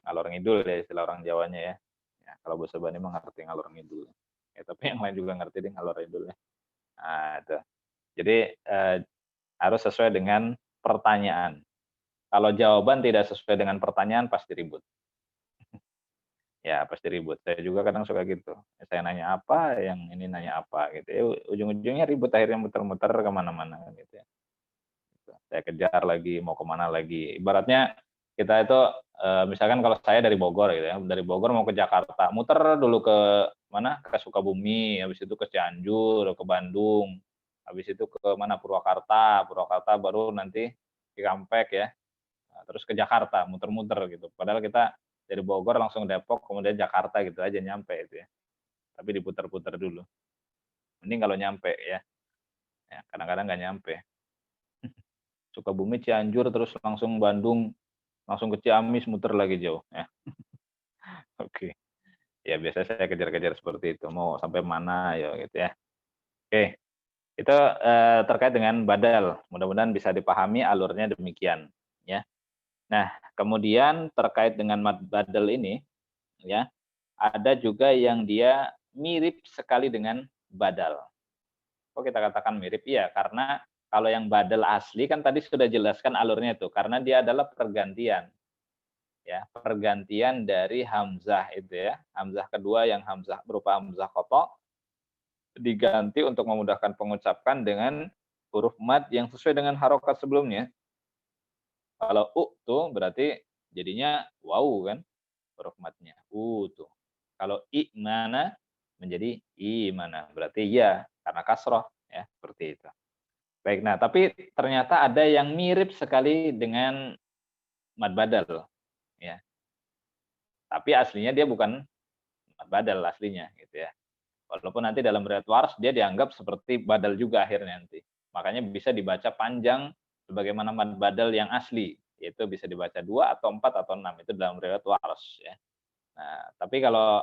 ngalor ngidul ya istilah orang Jawanya ya. Ya kalau Bu Sobani mengerti ngalor ngidul. Ya, tapi yang lain juga ngerti deh ngalor ngidul ya. Nah, itu. Jadi harus sesuai dengan pertanyaan. Kalau jawaban tidak sesuai dengan pertanyaan pasti ribut. Ya pasti ribut. Saya juga kadang suka gitu. Saya nanya apa, yang ini nanya apa gitu. Ya, ujung-ujungnya ribut akhirnya muter-muter kemana-mana gitu ya. Saya kejar lagi, mau kemana lagi. Ibaratnya kita itu, misalkan kalau saya dari Bogor gitu ya, dari Bogor mau ke Jakarta, muter dulu ke mana, ke Sukabumi, habis itu ke Cianjur, ke Bandung, habis itu ke mana, Purwakarta baru nanti Cikampek ya, terus ke Jakarta, muter-muter gitu. Padahal kita dari Bogor langsung Depok, kemudian Jakarta gitu aja nyampe itu ya. Tapi diputer-puter dulu. Mending kalau nyampe ya. Ya kadang-kadang nggak nyampe. Sukabumi, Cianjur, terus langsung Bandung, langsung ke Ciamis, muter lagi jauh. Ya. Oke. Ya biasa saya kejar-kejar seperti itu. Mau sampai mana ya gitu ya. Oke. Itu terkait dengan badal. Mudah-mudahan bisa dipahami alurnya demikian. Ya. Nah, kemudian terkait dengan mad badal ini, ya, ada juga yang dia mirip sekali dengan badal. Kok kita katakan mirip? Iya, karena kalau yang badal asli kan tadi sudah jelaskan alurnya itu, karena dia adalah pergantian. Ya, pergantian dari hamzah itu ya. Hamzah kedua yang hamzah berupa hamzah qata diganti untuk memudahkan pengucapan dengan huruf mad yang sesuai dengan harokat sebelumnya. Kalau tuh berarti jadinya wawu kan huruf madnya. Tuh. Kalau i mana menjadi i mana. Berarti ya karena kasroh ya seperti itu. Baik, nah tapi ternyata ada yang mirip sekali dengan mad badal, ya. Tapi aslinya dia bukan mad badal aslinya, gitu ya. Walaupun nanti dalam riwayat waras dia dianggap seperti badal juga akhirnya nanti. Makanya bisa dibaca panjang sebagaimana mad badal yang asli, yaitu bisa dibaca 2 atau 4 atau 6 itu dalam riwayat waras, ya. Nah, tapi kalau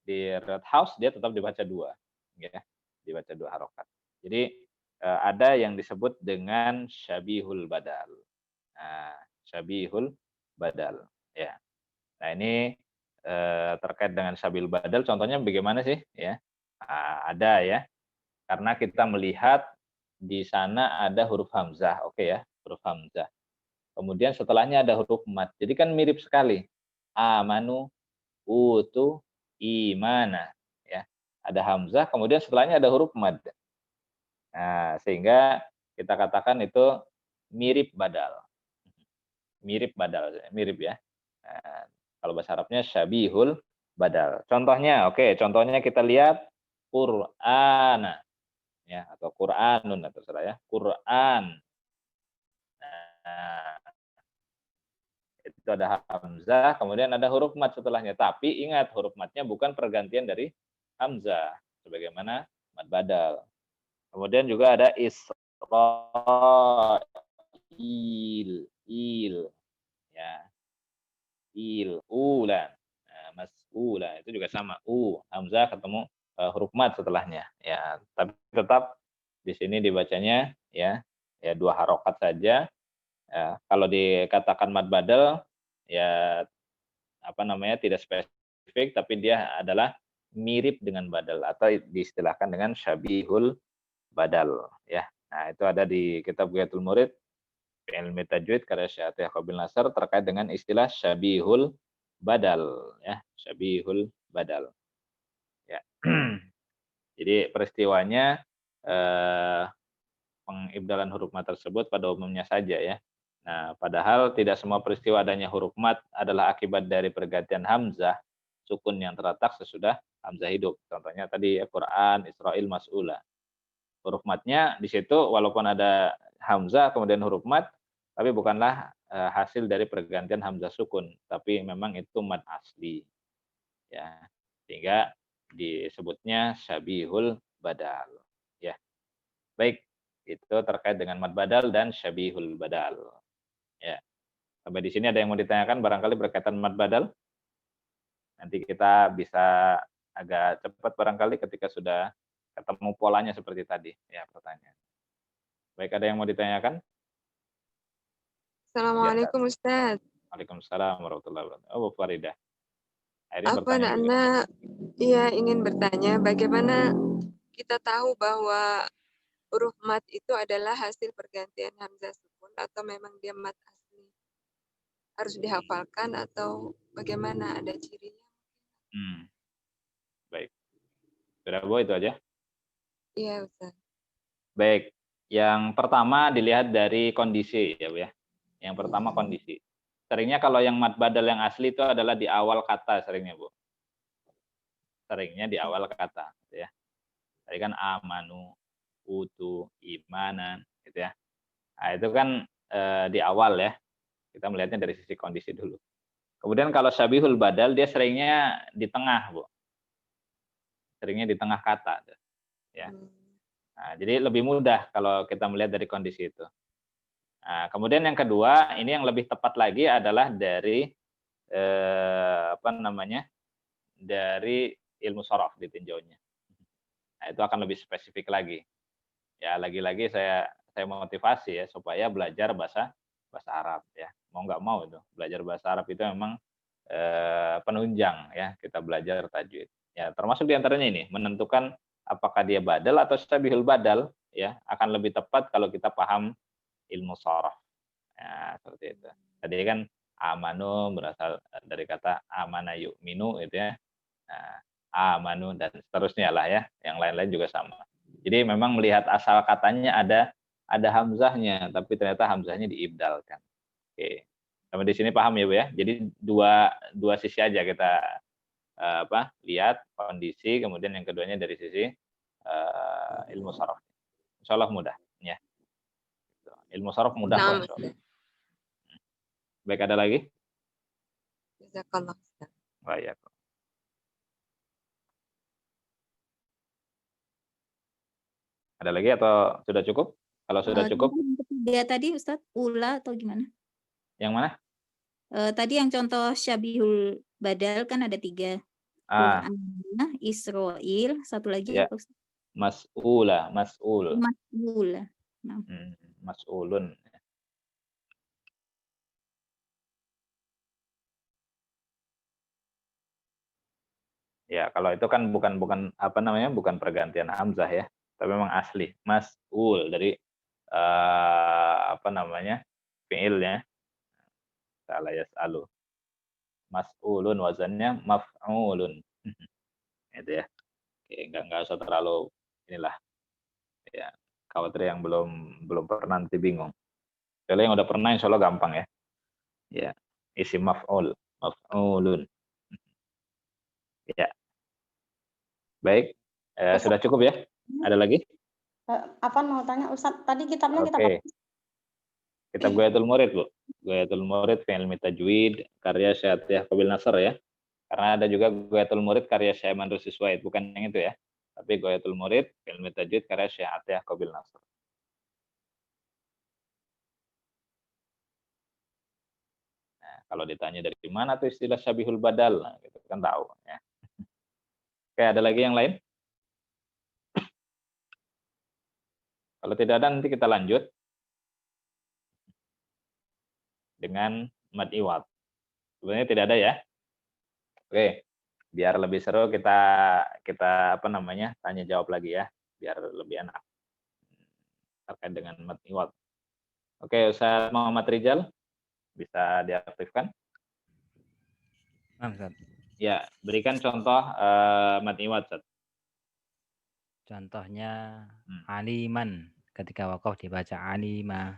di Red House dia tetap dibaca 2, ya, dibaca 2 harokat. Jadi ada yang disebut dengan syabihul badal. Nah, syabihul badal, ya. Nah, ini terkait dengan syabihul badal, contohnya bagaimana sih, ya? Ada ya, karena kita melihat di sana ada huruf hamzah, oke ya, huruf hamzah. Kemudian setelahnya ada huruf mad. Jadi kan mirip sekali. Amanu, utu, imana, ya. Ada hamzah, kemudian setelahnya ada huruf mad. Nah, sehingga kita katakan itu mirip badal. Mirip badal, mirip ya. Nah, kalau bahasa Arabnya syabihul badal. Contohnya, oke, contohnya kita lihat Qur'ana, ya, atau Qur'anun, atau terserah ya, Qur'an. Nah, itu ada hamzah, kemudian ada huruf mad setelahnya. Tapi ingat, huruf madnya bukan pergantian dari hamzah, sebagaimana mad badal. Kemudian juga ada Israil, ya, ulan, mas'ula, itu juga sama, hamzah ketemu huruf mad setelahnya, ya. Tapi tetap di sini dibacanya ya 2 harokat saja. Ya, kalau dikatakan mad badal, ya tidak spesifik, tapi dia adalah mirip dengan badal atau diistilahkan dengan syabihul badal, ya. Nah, itu ada di kitab Ghayatul Murid Ilmi Tajwid karya Syekh Atiyah Qabil Nasr terkait dengan istilah syabihul badal, ya, syabihul badal. Ya. Jadi peristiwanya pengibdalan huruf mat tersebut pada umumnya saja ya. Nah, padahal tidak semua peristiwa adanya huruf mat adalah akibat dari pergantian hamzah sukun yang terletak sesudah hamzah hidup. Contohnya tadi ya, Quran, Israil, Mas'ula. Huruf matnya di situ walaupun ada hamzah kemudian huruf mat, tapi bukanlah hasil dari pergantian hamzah sukun, tapi memang itu mat asli. Ya. Sehingga disebutnya syabihul badal. Ya. Baik, itu terkait dengan mad badal dan syabihul badal. Ya. Sampai di sini ada yang mau ditanyakan barangkali berkaitan mad badal? Nanti kita bisa agak cepat barangkali ketika sudah ketemu polanya seperti tadi ya pertanyaan. Baik, ada yang mau ditanyakan? Assalamualaikum Ustaz. Waalaikumsalam warahmatullahi wabarakatuh. Oh, Bu Faridah. Akhirnya Apa bertanya juga. Anda ingin bertanya bagaimana kita tahu bahwa huruf mat itu adalah hasil pergantian hamzah sukun atau memang dia mat asli? Harus dihafalkan atau bagaimana, ada cirinya? Baik. Sudah, Bu, itu aja? Iya, Ustaz. Baik. Yang pertama dilihat dari kondisi ya, Bu ya. Yang pertama kondisi. Seringnya kalau yang mad badal yang asli itu adalah di awal kata seringnya, Bu. Seringnya di awal kata gitu ya. Tadi kan amanu, utu, imanan gitu ya. Nah, itu kan di awal ya. Kita melihatnya dari sisi kondisi dulu. Kemudian kalau syabihul badal dia seringnya di tengah, Bu. Seringnya di tengah kata ya. Nah, jadi lebih mudah kalau kita melihat dari kondisi itu. Nah, kemudian yang kedua, ini yang lebih tepat lagi adalah dari dari ilmu sorof ditinjaunya. Nah, itu akan lebih spesifik lagi. Ya, lagi-lagi saya motivasi ya supaya belajar bahasa Arab ya. Mau nggak mau itu belajar bahasa Arab itu memang penunjang ya kita belajar tajwid. Ya, termasuk diantaranya ini menentukan apakah dia badal atau syabihul badal ya, akan lebih tepat kalau kita paham ilmu sorof. Ya, seperti itu. Tadi kan amanu berasal dari kata amana yu'minu itu ya. Nah, amanu dan seterusnya lah ya. Yang lain-lain juga sama. Jadi memang melihat asal katanya ada hamzahnya, tapi ternyata hamzahnya diibdalkan. Oke. Sampai di sini paham ya, Bu ya. Jadi dua sisi aja kita lihat kondisi, kemudian yang keduanya dari sisi ilmu sorof. Insya Allah mudah ya. Ilmu sorof mudah kok. Baik, ada lagi? Jazakallah. Baik. Ada lagi atau sudah cukup? Kalau sudah cukup. Dia tadi Ustadz, ula atau gimana? Yang mana? Tadi yang contoh syabihul badal kan ada 3. Ah, Qur'an, Israil, satu lagi ya. apa Ustaz? Mas'ula, mas'ul. Mas'ul. Nah, Mas'ulun. Ya, kalau itu kan bukan apa namanya, bukan pergantian hamzah ya, tapi memang asli mas'ul dari apa namanya, fiilnya, sa'ala yas'alu. Mas'ulun wazannya maf'ulun. Itu ya. Oke, enggak usah terlalu inilah ya. Khawatir yang belum pernah nanti bingung. Kalau yang udah pernah insya Allah gampang ya. Ya, isi maf'ul, maf'ulun. Ya, baik. Sudah Ustaz, cukup ya? Ada lagi? apa mau tanya Ustaz? Tadi kitabnya kita Oke. Kitab Ghayatul Murid, Bu. Ghayatul Murid fi ilmi tajwid karya Syekh Atiyah Qabil Nasr ya. Karena ada juga Ghayatul Murid karya Syekh Mandrus Siswaid, bukan yang itu ya. Tapi Ghayatul Murid fi ilmi tajwid karya Syekh Atiyah Qabil Nasr. Nah, kalau ditanya dari mana tuh istilah syabihul badal, nah, gitu kan tahu ya. Oke, ada lagi yang lain? Kalau tidak ada nanti kita lanjut dengan mad iwad. Sebenarnya tidak ada ya. Oke, biar lebih seru kita apa namanya, tanya jawab lagi ya, biar lebih enak terkait dengan mad iwad. Oke, Ustaz Muhammad Rizal bisa diaktifkan. Ustaz. Ya, berikan contoh mad iwad, Ustaz. Contohnya aliman, ketika wakaf dibaca alima.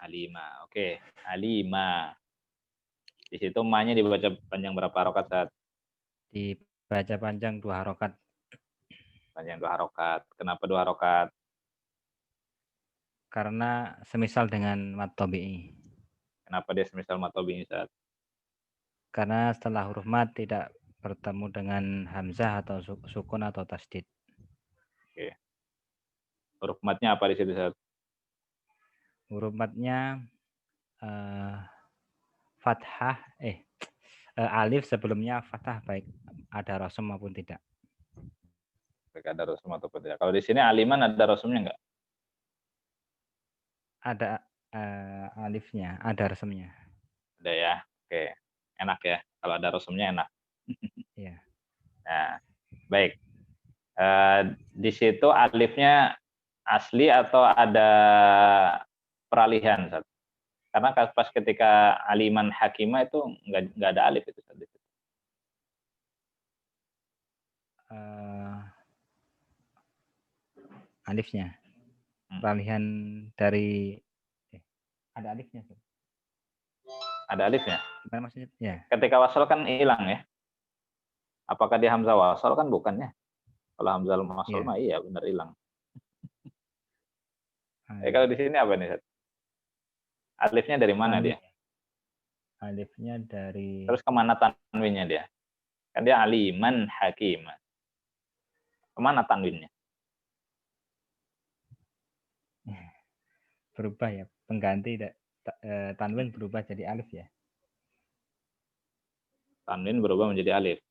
Alima, oke, alima. Di situ ma-nya dibaca panjang berapa harokat, Ustaz? Dibaca panjang 2 harokat. Panjang 2 harokat. Kenapa 2 harokat? Karena semisal dengan mad tabi'i. Kenapa dia semisal mad tabi'i, Ustaz? Karena setelah huruf mad tidak bertemu dengan hamzah atau sukun atau tasdid. Oke. Huruf madnya apa di situ, Ustaz? Huruf madnya fathah, alif sebelumnya fathah baik ada rasm maupun tidak. Baik ada rasum ataupun tidak. Kalau di sini aliman ada rasumnya enggak? Ada alifnya, ada rasmnya. Ada ya. Oke. Enak ya. Kalau ada rasumnya enak. Iya. Nah, baik. Di situ alifnya asli atau ada peralihan, Ustaz? Karena pas ketika aliman hakimah itu enggak ada alif itu, Ustaz. Alifnya. Peralihan dari ada alifnya. Ada alifnya? Gimana maksudnya? Ya. Ketika wasal kan hilang ya. Apakah dia hamzah wasal? Kan bukan ya. Kalau hamzah wasal mah iya benar hilang. Kalau di sini apa nih, Ustaz? Alifnya dari mana dia? Alifnya dari... Terus kemana tanwinnya dia? Kan dia aliman hakimah. Kemana tanwinnya? Berubah ya. Pengganti tanwin berubah jadi alif ya. Tanwin berubah menjadi alif.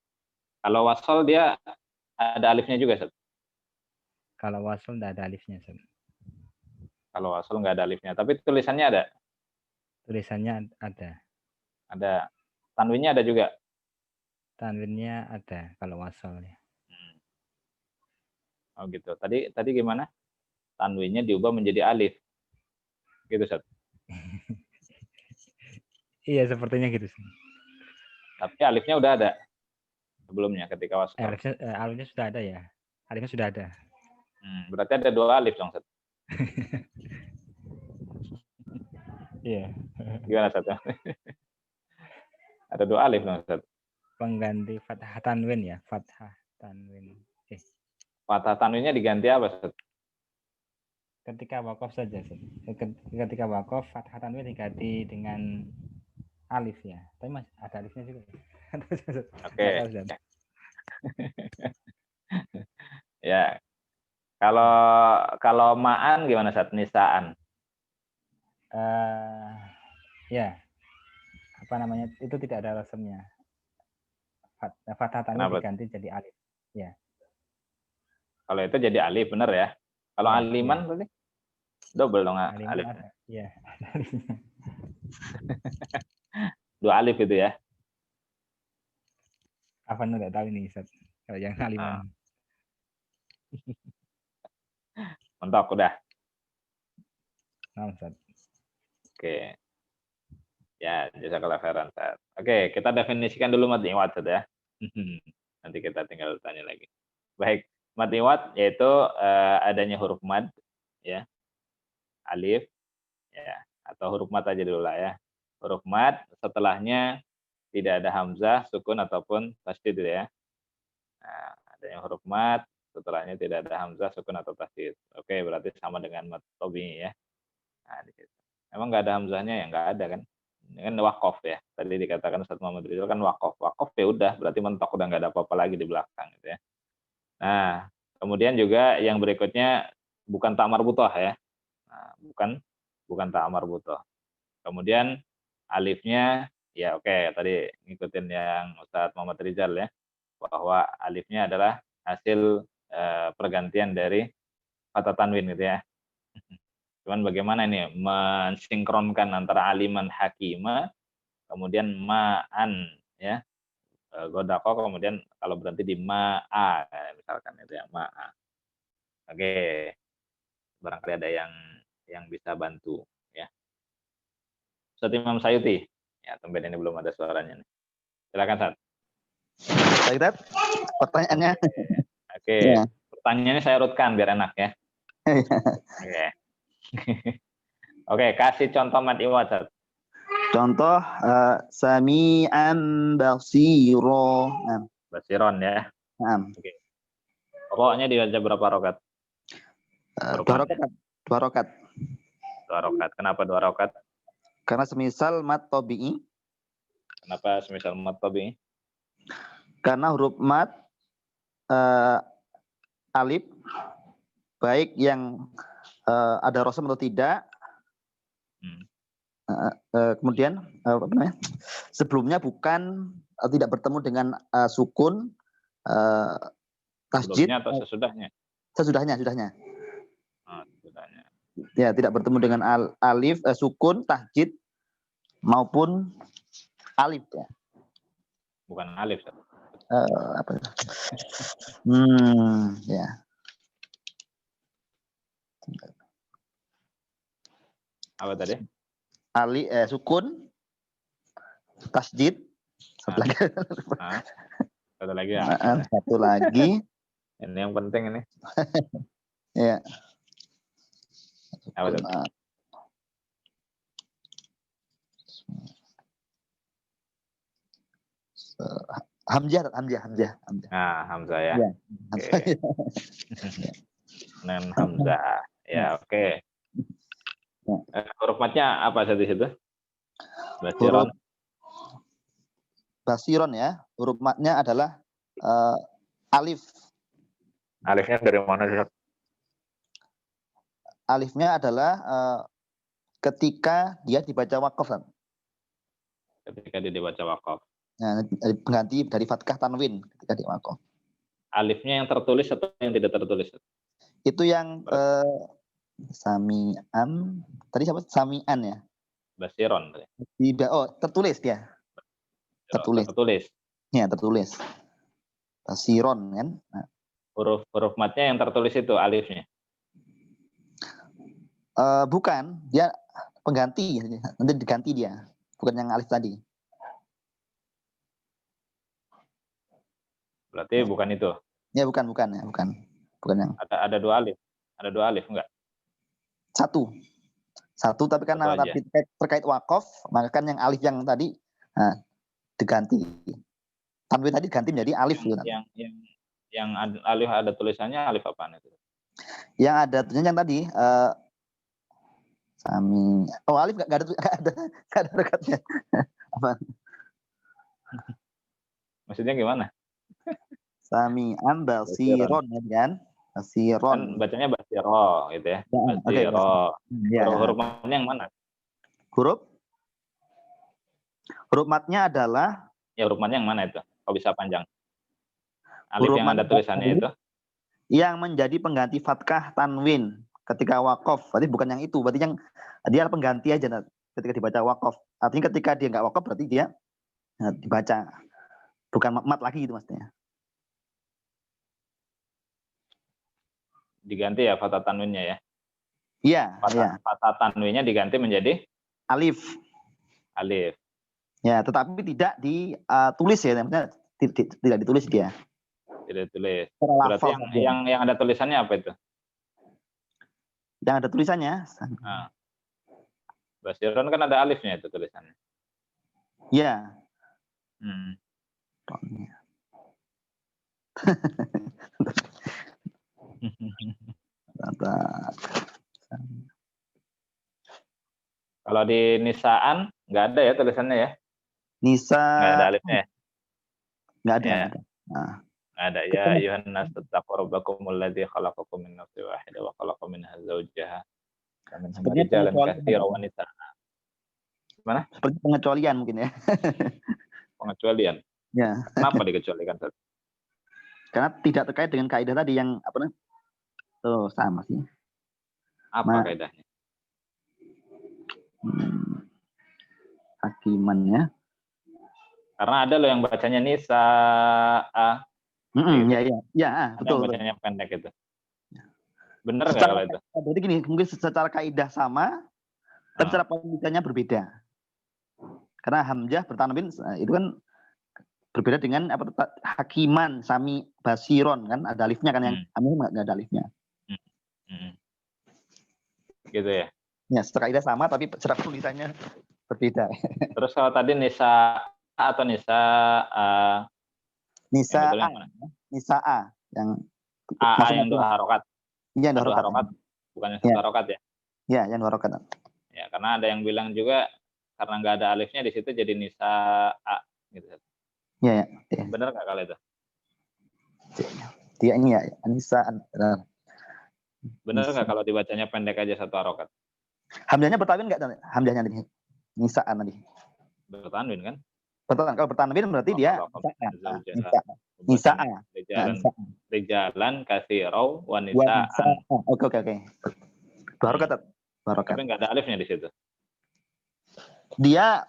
Kalau wasal dia ada alifnya juga, Ustaz? Kalau wasal tidak ada alifnya, Ustaz. Kalau wasal nggak ada alifnya. Tapi tulisannya ada? Tulisannya ada. Ada. Tanwinnya ada juga? Tanwinnya ada kalau wasal ya. Oh gitu. Tadi gimana? Tanwinnya diubah menjadi alif. Gitu, Ustaz. Iya, sepertinya gitu. Tapi alifnya udah ada sebelumnya ketika wasal. Alifnya sudah ada ya. Alifnya sudah ada. Berarti ada 2 alif dong, Ustaz. Iya. Gimana, Ustaz? Ada 2 alif dong, Ustaz. Pengganti fathah tanwin ya, fathah tanwin. Fathah tanwinnya diganti apa, Ustaz? Ketika wakaf saja, Ustaz. Ketika wakaf fathah tanwin diganti dengan alif ya. Tapi masih ada alifnya juga. Oke. Ya. Kalau ma'an gimana, Ustaz? Nisaan. Ya. Apa namanya? Itu tidak ada rasmnya. fathah tanwin Kenapa? diganti jadi alif. Ya. Kalau itu jadi alif, benar ya? Kalau Ya, aliman ya. berarti double dong Aliman alif. ada. Iya. 2 alif itu ya. Apa enggak tahu ini Ustaz. Kalau yang aliman. Mentok udah. Nah, Ustaz. Oke. Ya, jazakallah khairan. Ustaz. Oke, kita definisikan dulu mad iwad ya. Nanti kita tinggal tanya lagi. Baik, mad iwad yaitu adanya huruf mad ya. Alif ya, atau huruf mad aja dulu lah ya. Huruf mad setelahnya tidak ada hamzah, sukun ataupun tasydid ya. Nah, adanya huruf mad setelahnya tidak ada hamzah, sukun atau tasydid. Oke, berarti sama dengan mad tabi'i ya. Nah, di situ. Emang nggak ada hamzahnya ya? Nggak ada kan? Ini kan wakof ya. Tadi dikatakan Ustaz Muhammad Rizal kan wakof. Wakof ya udah, berarti mentok, udah nggak ada apa-apa lagi di belakang gitu ya. Nah, kemudian juga yang berikutnya bukan ta'mar butoh ya. Nah, bukan ta'mar butoh. Kemudian alifnya ya oke, tadi ngikutin yang Ustaz Muhammad Rizal ya, bahwa alifnya adalah hasil pergantian dari fathah tanwin gitu ya. Cuman bagaimana ini mensinkronkan antara aliman hakima, kemudian ma'an ya, godako, kemudian kalau berhenti di ma'a misalkan itu ya, ma'a. Oke, barangkali ada yang bisa bantu ya. Ustaz Imam Sayuti, ya tumben ini belum ada suaranya nih. Silakan Ustaz. Ustaz, pertanyaannya. Oke, Ya. pertanyaannya saya urutkan biar enak ya. Oke. Oke, kasih contoh mad iwad. Contoh sami'an basiro. Basiron ya. Oke. Roknya dibaca berapa rokat? 2 rokat. 2 rokat. 2 rokat. Kenapa 2 rokat? Karena semisal mad tabi'i. Kenapa semisal mad tabi'i? Karena huruf mad alif baik yang ada rosam atau tidak. Kemudian apa namanya? Sebelumnya bukan tidak bertemu dengan sukun tasjid. Sebelumnya atau sesudahnya? Sesudahnya. Sesudahnya. Ya, tidak bertemu dengan alif sukun tasjid maupun alif ya. Bukan alif. Apa? Ya. Apa tadi? Sukun tasjid satu lagi. Satu lagi ya. Satu lagi. Ini yang penting ini. Ya. Apa itu? Hamzah. Nah, Hamzah ya. Ya. Oke. Dengan Hamzah. Ya, oke. Huruf matnya apa di situ? Basiron. Basiron ya. Huruf matnya adalah alif. Alifnya dari mana sih? Alifnya adalah ketika dia dibaca wakaf. Ketika dia dibaca wakaf. Nah, pengganti dari fathah tanwin ketika di wakaf. Alifnya yang tertulis atau yang tidak tertulis? Itu yang sami'an. Tadi siapa? Sami'an ya? Basiron. Tidak. Oh, tertulis dia. Tertulis. Ya, tertulis. Basiron kan. Nah. Huruf matnya yang tertulis itu alifnya. Bukan, dia pengganti. Nanti diganti dia. Bukan yang alif tadi. Berarti bukan itu. Ya, bukan ya, bukan yang. Ada 2 alif. Ada 2 alif enggak? Satu tapi kan tadi terkait wakaf, maka kan yang alif yang tadi diganti. Tanwin tadi diganti menjadi alif gitu. Yang alif ada tulisannya alif apaan itu? Yang ada tulisannya yang tadi sami. Oh, alif enggak ada rekatnya. Apa? Maksudnya gimana? Sami'an basiron kan? Basiron. Kan bacanya basiro gitu ya. Basiro. Ya. Huruf matnya yang mana? Huruf matnya adalah ya huruf matnya yang mana itu? Kok bisa panjang? Alif Huruf yang ada mad tulisannya itu. yang menjadi pengganti fathah tanwin ketika wakof. Berarti bukan yang itu. Berarti yang dia pengganti aja ketika dibaca wakof. Artinya ketika dia nggak wakof berarti dia dibaca. Bukan mat lagi itu maksudnya. Diganti ya fathah tanwinnya ya. Iya, iya. Fathah tanwinnya diganti menjadi Alif. alif. Ya, tetapi tidak ditulis ya, maksudnya tidak ditulis dia. Tidak tulis. Secara Berarti lafal saja. yang ada tulisannya apa itu? Yang ada tulisannya. Nah. Basiron kan ada alifnya itu tulisannya. Iya. Kalau di nisaan nggak ada ya tulisannya ya? Nisa. Nggak ada alifnya ya? Nggak ada. Ya. Nggak ada. Nah. Ada ya ayuhan nas taqu rabbakumul ladzi khalaqakum min nafsin wahidah wa khalaqa minha zawjaha. Sepertinya Rijalan katsiran wa nisaa. Gimana? Seperti pengecualian mungkin ya. Pengecualian. Ya. Kenapa dikecualikan? Karena tidak terkait dengan kaidah tadi yang apa namanya? Oh, sama sih. Apa kaidahnya? Hakiman ya. Karena ada loh yang bacanya nisaa. Ya, betul. Yang bacanya pendek itu. Benar nggak kalau itu? Jadi gini, mungkin secara kaidah sama, tapi secara pendidikannya berbeda. Karena hamzah bertanwin itu kan berbeda dengan apa hakiman, sami, basiron kan ada alifnya kan, yang hamzah nggak ada alifnya. Gitu ya? Ya, secara kaidah sama, tapi secara tulisannya berbeda. Terus kalau tadi nisa atau nisa Nisa A yang yang dua harokat. Iya, dua harokat. Bukan yang satu harokat ya? Iya, yang dua harokat. Ya, karena ada yang bilang juga karena nggak ada alifnya di situ jadi nisa A gitu. Iya, ya. Benar nggak kalau itu? Dia ini ya, nisa. Benar nggak kalau dibacanya pendek aja satu harokat? Hamzahnya bertanwin nggak? Hamzahnya tadi nisaan tadi. Bertanwin kan? Betul, kalau bertanwin berarti dia nisa. Rijalan katsirau wa nisaan. Oke. Barokat. Tapi nggak ada alifnya di situ. Dia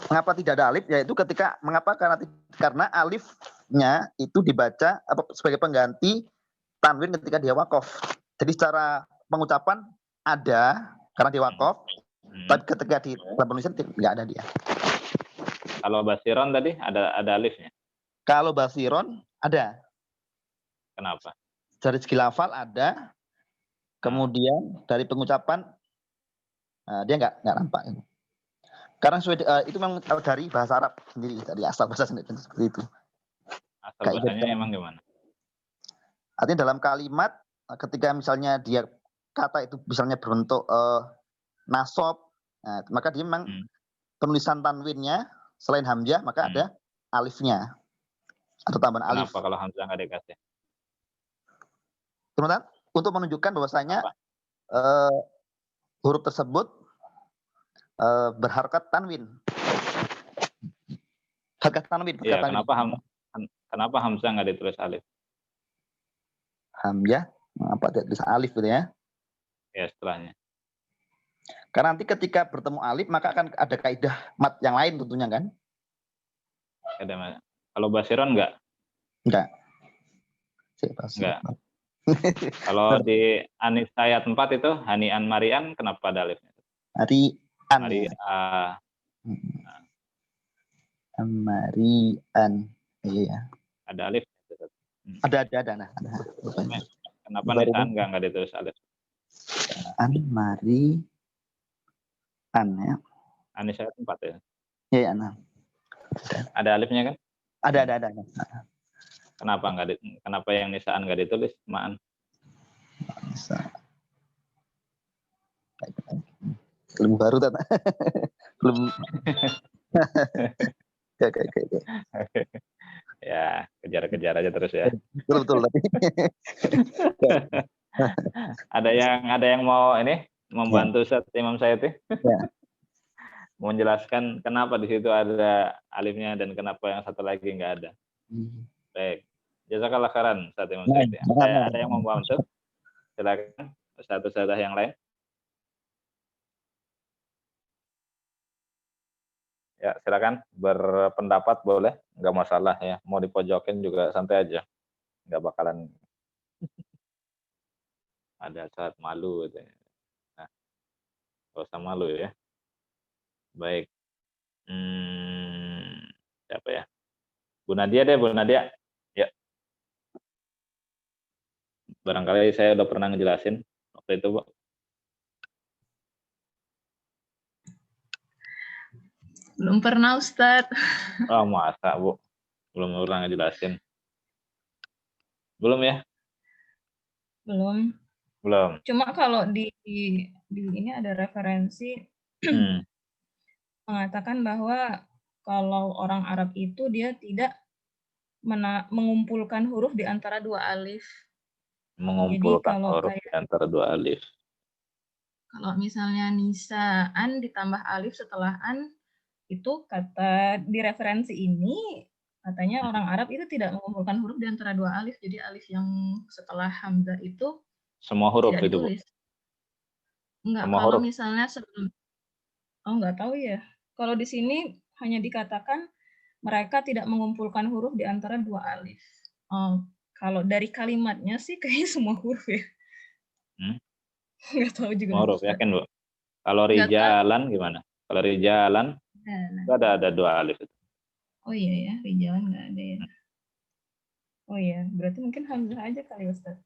mengapa tidak ada alif? Yaitu karena alifnya itu dibaca sebagai pengganti tanwin ketika dia wakof. Jadi secara pengucapan ada karena dia wakof, tapi ketika di dalam penulisan nggak ada dia. Kalau basiron tadi ada alifnya. Kalau basiron ada. Kenapa? Dari segi lafal ada. Kemudian dari pengucapan dia nggak nampak. Karena itu memang dari bahasa Arab sendiri, dari asal bahasa sendiri seperti itu. Asal bahasanya emang gimana? Artinya dalam kalimat ketika misalnya dia kata itu misalnya berbentuk nasob, maka dia memang penulisan tanwinnya selain hamzah maka ada alifnya atau tambahan alif. Kenapa kalau hamzah nggak dikasih? Teman-teman, untuk menunjukkan bahwasanya huruf tersebut berharkat tanwin. Harkat tanwin. Iya, kenapa hamzah nggak ditulis alif? Hamzah, apa tidak tulis alif gitu ya? Ya, setelahnya. Karena nanti ketika bertemu alif maka akan ada kaidah mat yang lain tentunya kan? Ada. Kalau basiron enggak? Enggak. Enggak. Kalau di Anis ayat 4 itu Hanian Marian kenapa ada alifnya? Marian. Iya. Ada alif. Ada. Kenapa nisan enggak ditulis alif? Marian ya. Anis ayat 4 ya. Iya, Ada alifnya kan? Ada. Kenapa yang nisaan enggak ditulis? Maan. Belum baru tata. Belum. Oke. Ya, kejar aja terus ya. Betul tadi. Ada yang mau membantu Ustaz Imam Sayati? Ya. Menjelaskan kenapa di situ ada alifnya dan kenapa yang satu lagi nggak ada. Baik. Jazakallah khairan Ustaz Imam Nah, Syafi'i. Ada yang mau masuk? Silakan Ustaz yang lain. Ya, silakan berpendapat boleh, nggak masalah ya. Mau dipojokin juga santai aja, nggak bakalan ada saat malu gitu. Nah, nggak usah malu ya. Baik. Siapa ya? Bu Nadia deh, Bu Nadia. Ya, barangkali saya udah pernah ngejelasin waktu itu, Bu. Belum pernah, Ustadz. Oh, masa, Bu? Belum pernah ngejelasin. Belum ya? Belum. Belum. Cuma kalau di ini ada referensi mengatakan bahwa kalau orang Arab itu dia tidak mengumpulkan huruf di antara dua alif. Mengumpulkan Jadi kalau huruf di antara dua alif. Kalau misalnya nisaan ditambah alif setelah an, itu kata di referensi ini katanya orang Arab itu tidak mengumpulkan huruf di antara dua alif. Jadi alif yang setelah hamzah itu semua huruf tidak itu, Bu. ditulis. Enggak, Semua kalau huruf. misalnya sebelum enggak tahu ya. Kalau di sini hanya dikatakan mereka tidak mengumpulkan huruf di antara dua alif. Kalau dari kalimatnya sih kayaknya semua huruf ya. Enggak tahu juga. Semua huruf, yakin, Bu? Kalau rijalan gimana? Kalau rijalan itu ada dua alif itu. Oh iya ya, rijalan nggak ada ya. Oh iya, berarti mungkin hamzah aja kali Ustaz.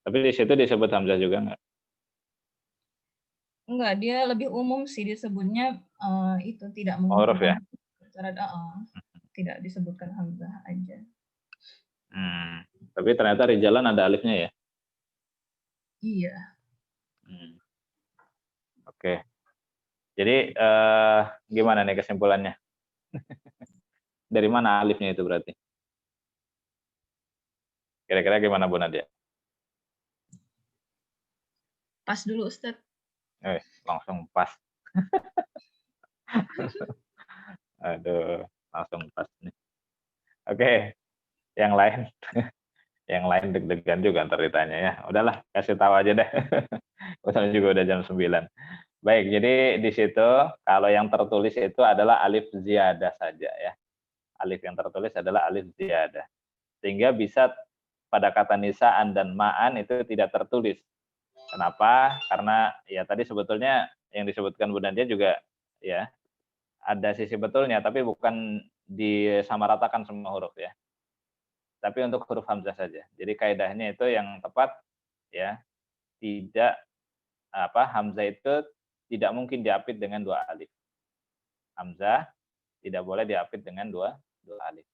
Tapi di situ disebut hamzah juga nggak? Enggak, dia lebih umum sih disebutnya itu tidak huruf ya? Tidak disebutkan hamzah aja. Tapi ternyata rijalan ada alifnya ya? Iya. Oke. Jadi gimana nih kesimpulannya? Dari mana alifnya itu berarti? Kira-kira gimana, Bu Nadia? Pas dulu, Ustaz. Langsung pas. Aduh, langsung pas nih. Oke, yang lain. Yang lain deg-degan juga ntar ditanya ya. Udahlah, kasih tahu aja deh. Udah juga udah jam 9. Baik, jadi di situ kalau yang tertulis itu adalah alif ziyadah saja ya. Alif yang tertulis adalah alif ziyadah. Sehingga bisa pada kata nisaan dan ma'an itu tidak tertulis. Kenapa? Karena ya tadi sebetulnya yang disebutkan Bu Nadia juga ya ada sisi betulnya, tapi bukan disamaratakan semua huruf ya. Tapi untuk huruf hamzah saja. Jadi kaidahnya itu yang tepat ya, tidak hamzah itu tidak mungkin diapit dengan dua alif. Hamzah tidak boleh diapit dengan dua alif.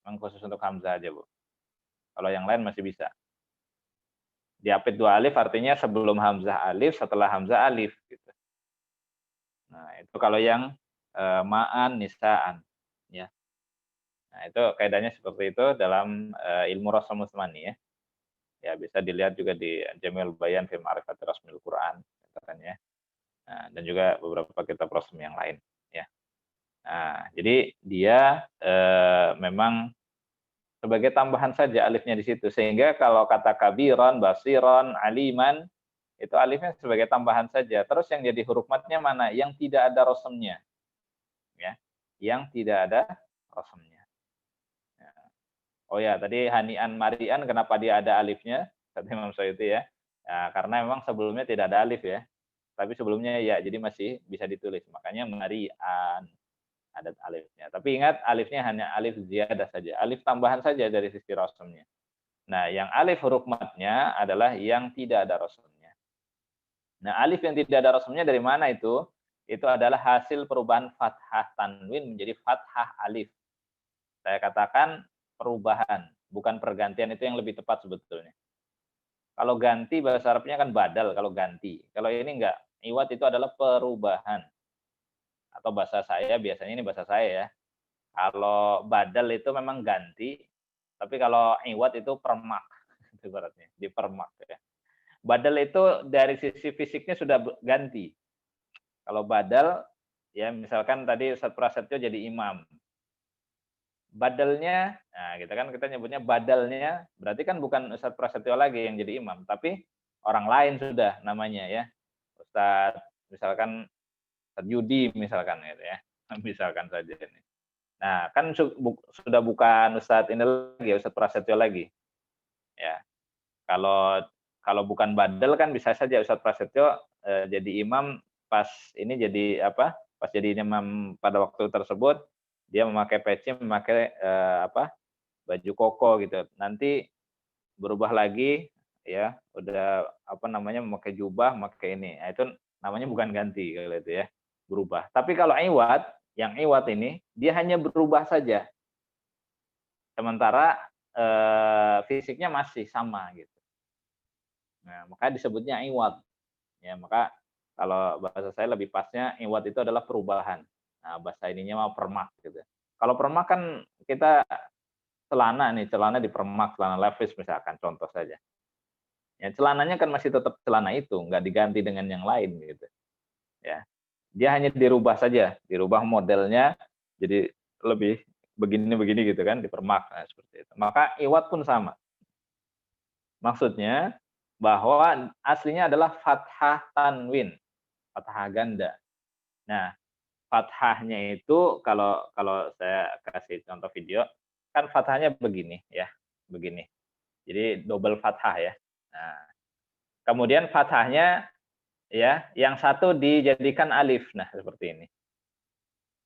Memang khusus untuk hamzah aja, Bu. Kalau yang lain masih bisa. Diapit dua alif artinya sebelum hamzah alif, setelah hamzah alif gitu. Nah, itu kalau yang ma'an nisaan ya. Nah, itu kaidahnya seperti itu dalam ilmu Rasam Utsmani ya. Ya, bisa dilihat juga di Jamil Bayan fi Ma'rifati Rasmil Quran katanya. Nah, dan juga beberapa kitab Rasam yang lain ya. Nah, jadi dia memang sebagai tambahan saja alifnya di situ, sehingga kalau kata kabiron, basiron, aliman itu alifnya sebagai tambahan saja. Terus yang jadi huruf matnya mana? Yang tidak ada rosemnya, ya, yang tidak ada rosemnya. Ya. Oh ya, tadi hanian marian kenapa dia ada alifnya? Kata Imam Suyuti ya. Ya, karena memang sebelumnya tidak ada alif ya, tapi sebelumnya ya, jadi masih bisa ditulis. Makanya marian ada alifnya. Tapi ingat alifnya hanya alif ziyadah saja, alif tambahan saja dari sisi rosemnya. Nah, yang alif huruf matnya adalah yang tidak ada rosemnya. Nah, alif yang tidak ada rosemnya dari mana itu? Itu adalah hasil perubahan fathah tanwin menjadi fathah alif. Saya katakan perubahan, bukan pergantian, itu yang lebih tepat sebetulnya. Kalau ganti bahasa Arabnya kan badal kalau ganti. Kalau ini enggak, iwat itu adalah perubahan. Atau bahasa saya, biasanya ini bahasa saya ya. Kalau badal itu memang ganti, tapi kalau iwat itu permak, ibaratnya dipermak ya. Badal itu dari sisi fisiknya sudah ganti. Kalau badal ya misalkan tadi Ustadz Prasetyo jadi imam. Badalnya, nah kita nyebutnya badalnya, berarti kan bukan Ustadz Prasetyo lagi yang jadi imam, tapi orang lain sudah namanya ya. Ustadz misalkan Ustadz Yudi misalkan gitu ya. Misalkan saja ini. Nah, kan sudah bukan Ustadz ini lagi, Ustadz Prasetyo lagi. Ya. Kalau bukan badal kan bisa saja Ustadz Prasetyo jadi imam pas ini jadi apa? Pas jadi imam pada waktu tersebut dia memakai peci, memakai baju koko gitu. Nanti berubah lagi ya, udah apa namanya memakai jubah, memakai ini. Nah, itu namanya bukan ganti kalau itu ya, berubah. Tapi kalau iwat, yang iwat ini dia hanya berubah saja. Sementara fisiknya masih sama gitu. Nah, maka disebutnya iwat. Ya, maka kalau bahasa saya lebih pasnya iwat itu adalah perubahan. Nah, bahasa ininya mau permak gitu. Kalau permak kan kita celana dipermak, celana levis misalkan contoh saja. Ya, celananya kan masih tetap celana itu, nggak diganti dengan yang lain gitu. Ya. Dia hanya dirubah saja, dirubah modelnya jadi lebih begini gitu kan, dipermak seperti itu. Maka iwat pun sama. Maksudnya bahwa aslinya adalah fathah tanwin, fathah ganda. Nah, fathahnya itu kalau saya kasih contoh video, kan fathahnya begini ya, begini. Jadi double fathah ya. Nah, kemudian fathahnya ya, yang satu dijadikan alif. Nah, seperti ini.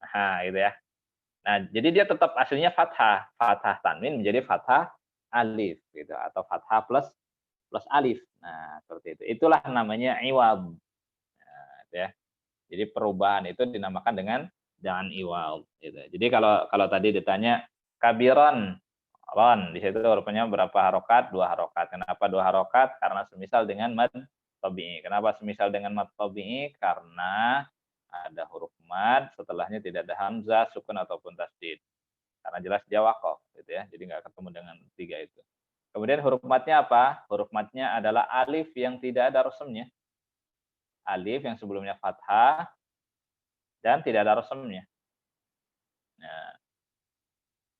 Nah, gitu ya. Nah, jadi dia tetap aslinya fathah. Fathah tanwin menjadi fathah alif gitu, atau fathah plus alif. Nah, seperti itu. Itulah namanya iwad. Nah, itu ya. Jadi perubahan itu dinamakan dengan iwad gitu. Jadi kalau tadi ditanya kabiron, ron, di situ rupanya berapa harokat? 2 harokat. Kenapa 2 harokat? Karena semisal dengan mad tabi'i. Kenapa semisal dengan mad tabi'i? Karena ada huruf mad, setelahnya tidak ada hamzah, sukun ataupun tasdid. Karena jelas dia waqaf gitu ya. Jadi nggak ketemu dengan 3 itu. Kemudian huruf matnya apa? Huruf matnya adalah alif yang tidak ada rosemnya. Alif yang sebelumnya fathah dan tidak ada rosemnya.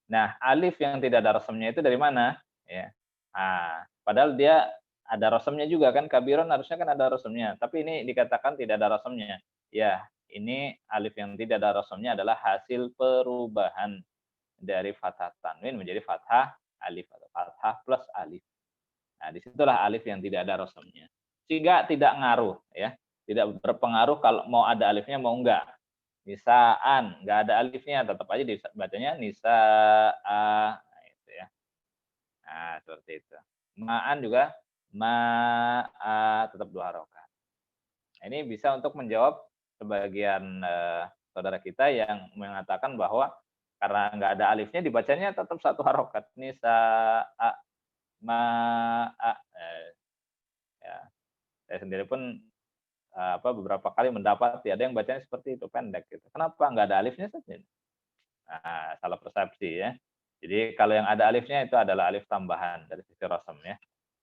Nah, alif yang tidak ada rosemnya itu dari mana? Ya. Padahal dia ada rosemnya juga kan, kabiron harusnya kan ada rosemnya. Tapi ini dikatakan tidak ada rosemnya. Ya, ini alif yang tidak ada rosemnya adalah hasil perubahan dari fathah tanwin menjadi fathah alif atau fathah plus alif. Nah, disitulah alif yang tidak ada rosemnya. Sehingga tidak ngaruh ya, tidak berpengaruh kalau mau ada alifnya mau enggak. Nisaan, nggak ada alifnya, tetap aja dibacanya nisaa, itu ya. Nah, seperti itu. Ma'an juga tetap 2 harokat. Nah, ini bisa untuk menjawab sebagian saudara kita yang mengatakan bahwa karena nggak ada alifnya dibacanya tetap 1 harokat. Nisaa, ma'a. Ya. Saya sendiri pun beberapa kali mendapati ada yang bacanya seperti itu, pendek gitu. Kenapa nggak ada alifnya saja? Nah, salah persepsi ya. Jadi kalau yang ada alifnya itu adalah alif tambahan dari sisi rosem ya.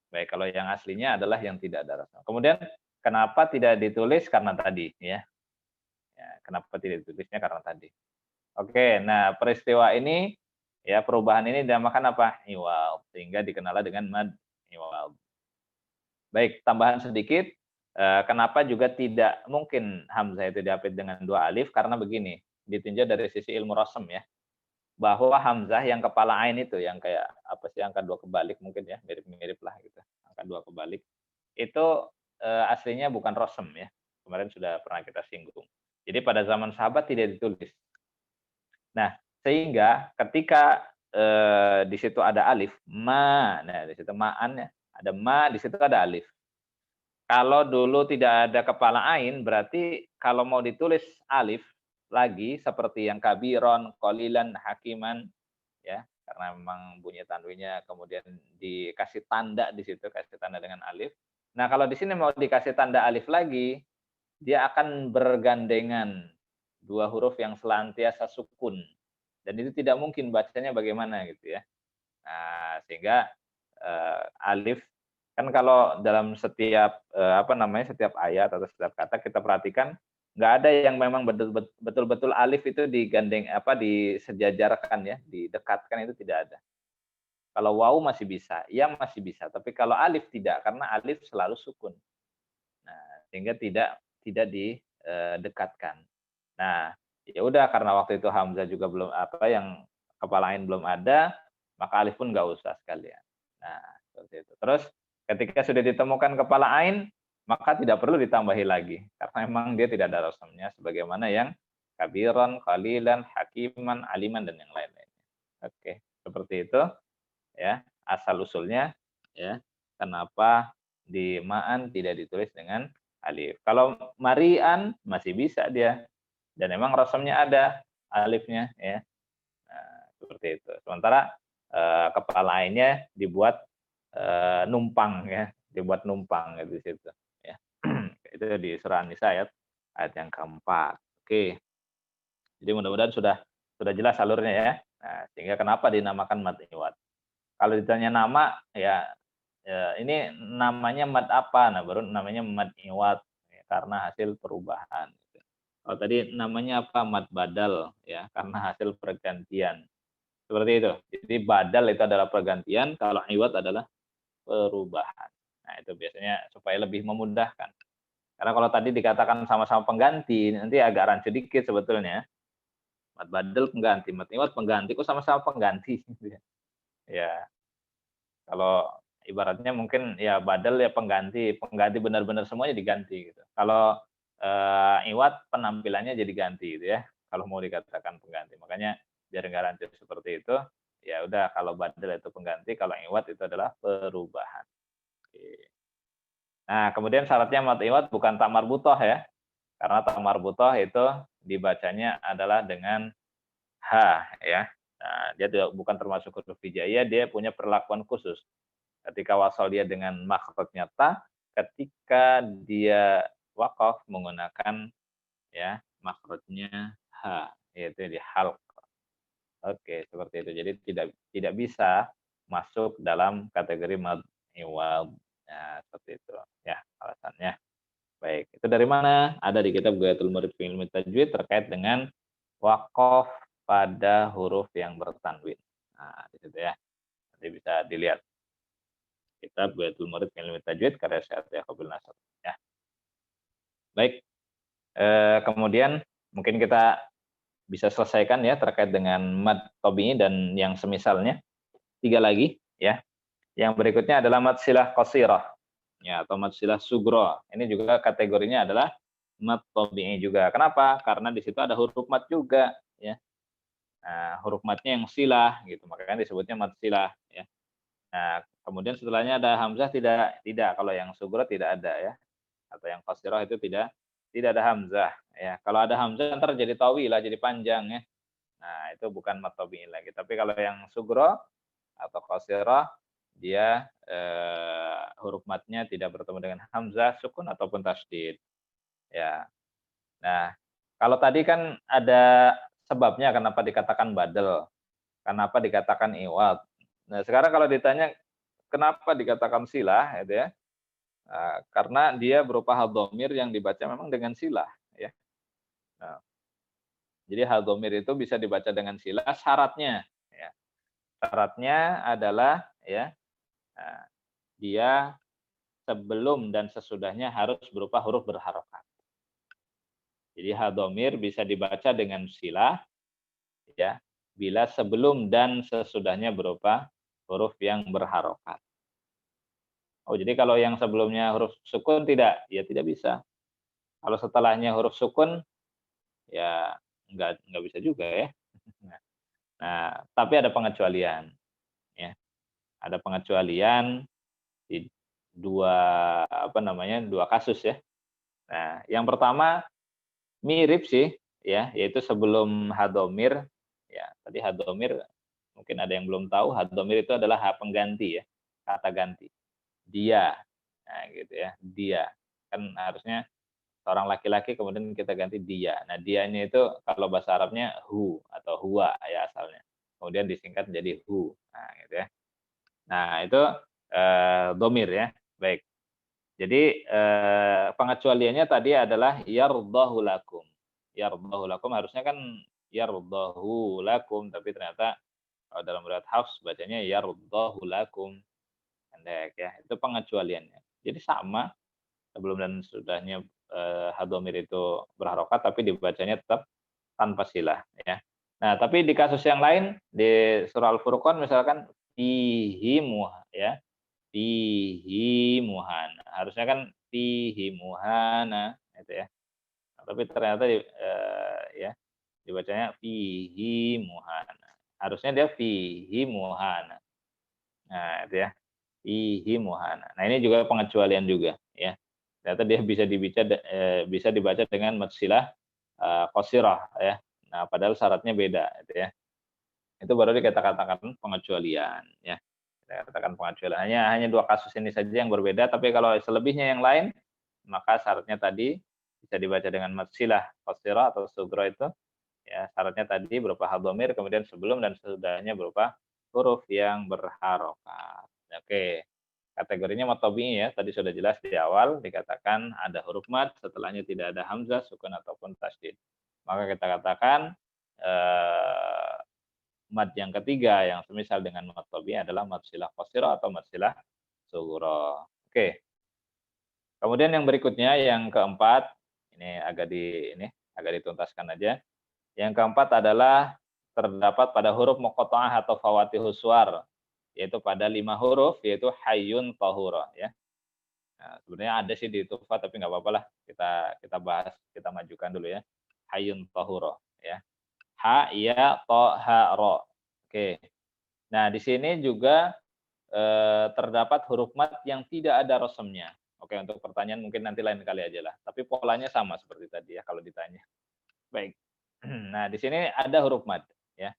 Baik, kalau yang aslinya adalah yang tidak ada rosem. Kemudian kenapa tidak ditulis? Karena tadi ya. Kenapa tidak ditulisnya? Karena tadi. Oke, nah peristiwa ini ya, perubahan ini dinamakan apa? Iwal, sehingga dikenal dengan mad iwal. Baik, tambahan sedikit. Kenapa juga tidak mungkin hamzah itu dihafid dengan 2 alif? Karena begini, ditinjau dari sisi ilmu rosem ya, bahwa hamzah yang kepala ain itu, yang kayak apa sih, angka 2 kebalik mungkin ya, mirip-mirip lah gitu, angka 2 kebalik, itu aslinya bukan rosem ya, kemarin sudah pernah kita singgung. Jadi pada zaman sahabat tidak ditulis. Nah, sehingga ketika di situ ada alif, ma, nah di situ ma'an ya, ada ma, di situ ada alif. Kalau dulu tidak ada kepala ain, berarti kalau mau ditulis alif lagi seperti yang kabiron, qalilan, hakiman, ya, karena memang bunyi tanwinnya kemudian dikasih tanda di situ, kasih tanda dengan alif. Nah, kalau di sini mau dikasih tanda alif lagi, dia akan bergandengan 2 huruf yang selantiasa sukun. Dan itu tidak mungkin bacanya bagaimana gitu ya. Nah, sehingga alif kan kalau dalam setiap setiap ayat atau setiap kata kita perhatikan nggak ada yang memang betul-betul alif itu digandeng disejajarkan ya, didekatkan, itu tidak ada. Kalau wawu masih bisa, ya masih bisa, tapi kalau alif tidak, karena alif selalu sukun. Nah, sehingga tidak didekatkan. Nah, ya udah, karena waktu itu hamzah juga belum yang kepala ain belum ada, maka alif pun nggak usah sekalian. Nah, seperti itu. Terus ketika sudah ditemukan kepala ain, maka tidak perlu ditambahi lagi, karena memang dia tidak ada rasamnya sebagaimana yang kabiran, khalilan, hakiman, aliman, dan yang lain-lainnya. Oke, seperti itu ya asal usulnya ya. Kenapa di ma'an tidak ditulis dengan alif? Kalau marian masih bisa dia, dan memang rasamnya ada alifnya ya. Nah, seperti itu. Sementara kepala ainnya dibuat numpang ya, dibuat numpang di situ ya. Itu di surah An-Nisa ayat yang keempat. Oke. Jadi mudah-mudahan sudah jelas alurnya ya. Nah, sehingga kenapa dinamakan mad iwad. Kalau ditanya nama ya, ini namanya mad apa? Nah, baru namanya mad iwad ya, karena hasil perubahan. Kalau tadi namanya apa? Mad badal ya, karena hasil pergantian. Seperti itu. Jadi badal itu adalah pergantian, kalau iwad adalah perubahan. Nah, itu biasanya supaya lebih memudahkan. Karena kalau tadi dikatakan sama-sama pengganti, nanti agak rancu dikit sebetulnya. Mad badal pengganti, mad iwad pengganti, kok sama-sama pengganti. Ya, kalau ibaratnya mungkin ya badal ya pengganti benar-benar semuanya diganti gitu. Kalau iwad penampilannya jadi ganti gitu ya. Kalau mau dikatakan pengganti, makanya biar nggak rancu seperti itu, ya udah kalau badal itu pengganti, kalau iwad itu adalah perubahan. Oke. Nah, kemudian syaratnya mad iwad bukan tak marbutoh ya, karena tak marbutoh itu dibacanya adalah dengan h ya. Nah, dia bukan termasuk huruf hijaiyah, dia punya perlakuan khusus. Ketika wasal dia dengan makhrajnya ta, ketika dia waqaf menggunakan ya makhrajnya ha, yaitu di halq. Oke, seperti itu. Jadi tidak bisa masuk dalam kategori mad iwad. Nah, seperti itu ya alasannya. Baik, itu dari mana? Ada di kitab Ghayatul Murid fi Ilmi Tajwid terkait dengan waqaf pada huruf yang bertanwin. Nah, di situ ya. Nanti bisa dilihat. Kitab Ghayatul Murid fi Ilmi Tajwid karya Syekh Yaqub Nasr ya. Baik. Kemudian mungkin kita bisa selesaikan ya terkait dengan mad tabi'i dan yang semisalnya. 3 lagi ya. Yang berikutnya adalah mad silah qasirah ya, atau mad silah sugro. Ini juga kategorinya adalah mad tabi'i juga. Kenapa? Karena di situ ada huruf mad juga ya. Nah, huruf madnya yang silah gitu, makanya disebutnya mad silah ya. Nah, kemudian setelahnya ada hamzah tidak. Kalau yang sugro tidak ada ya. Atau yang qasirah itu tidak ada hamzah ya. Kalau ada hamzah ntar jadi tawilah, jadi panjang ya. Nah, itu bukan mad tabi'i lagi. Tapi kalau yang sugro atau qasirah dia huruf matnya tidak bertemu dengan hamzah, sukun ataupun tasdid. Ya. Nah, kalau tadi kan ada sebabnya kenapa dikatakan badal, kenapa dikatakan iwad. Nah, sekarang kalau ditanya kenapa dikatakan silah, gitu ya. Karena dia berupa hal dhamir yang dibaca memang dengan silah, ya. Nah, jadi hal dhamir itu bisa dibaca dengan silah. Syaratnya, ya. Syaratnya adalah ya. Dia sebelum dan sesudahnya harus berupa huruf berharokat. Jadi hadhamir bisa dibaca dengan silah ya, bila sebelum dan sesudahnya berupa huruf yang berharokat. Oh, jadi kalau yang sebelumnya huruf sukun tidak, ya tidak bisa. Kalau setelahnya huruf sukun ya enggak bisa juga ya. Nah, tapi ada pengecualian ya. Ada pengecualian di dua kasus ya. Nah, yang pertama mirip sih ya, yaitu sebelum hadhamir ya. Tadi hadhamir mungkin ada yang belum tahu, hadhamir itu adalah ha pengganti ya, kata ganti. Dia. Nah, gitu ya. Dia. Kan harusnya seorang laki-laki kemudian kita ganti dia. Nah, dianya itu kalau bahasa Arabnya hu atau huwa ya asalnya. Kemudian disingkat menjadi hu. Nah, gitu ya. Nah, itu dhamir ya. Baik. Jadi pengecualiannya tadi adalah yardahu lakum. Yardahu lakum harusnya kan yardahu lakum, tapi ternyata kalau dalam riwayat Hafs bacanya yardahu lakum. Pendek ya. Itu pengecualiannya. Jadi sama sebelum dan sudahnya hadhamir itu berharokat tapi dibacanya tetap tanpa silah ya. Nah, tapi di kasus yang lain di surah Al-Furqan misalkan fihi ya. Fihi muhana. Harusnya kan fihi muhana itu ya. Nah, tapi ternyata ya dibacanya fihi muhana. Harusnya dia fihi muhana. Nah, itu ya. Fihi muhana. Nah, ini juga pengecualian juga ya. Ternyata dia bisa dibaca dengan matsilah qasirah ya. Nah, padahal syaratnya beda itu ya. Itu baru dikatakan pengecualian ya. Kita katakan pengecualian. Hanya dua kasus ini saja yang berbeda, tapi kalau selebihnya yang lain, maka syaratnya tadi bisa dibaca dengan matsilah qasirah atau sugra itu ya, syaratnya tadi berupa hadhamir, kemudian sebelum dan sesudahnya berupa huruf yang berharokat. Oke. Kategorinya mad tabi'i ya, tadi sudah jelas di awal dikatakan ada huruf mad, setelahnya tidak ada hamzah, sukun ataupun tasydid. Maka kita katakan mad yang ketiga yang semisal dengan mad tabi'i adalah mad silah qasirah atau mad silah sughra. Oke. Kemudian yang berikutnya yang keempat, ini agak dituntaskan aja. Yang keempat adalah terdapat pada huruf muqatta'ah atau fawatihus suwar, yaitu pada 5 huruf, yaitu hayyun tahura ya. Nah, sebenarnya ada sih di Tuhfah tapi nggak apa-apa lah, kita bahas, kita majukan dulu ya. Hayyun tahura ya. Ha, ya, to, ha, ro. Oke. Nah, di sini juga terdapat huruf mad yang tidak ada rosemnya. Oke, untuk pertanyaan mungkin nanti lain kali aja lah. Tapi polanya sama seperti tadi ya kalau ditanya. Baik. Nah, di sini ada huruf mad ya.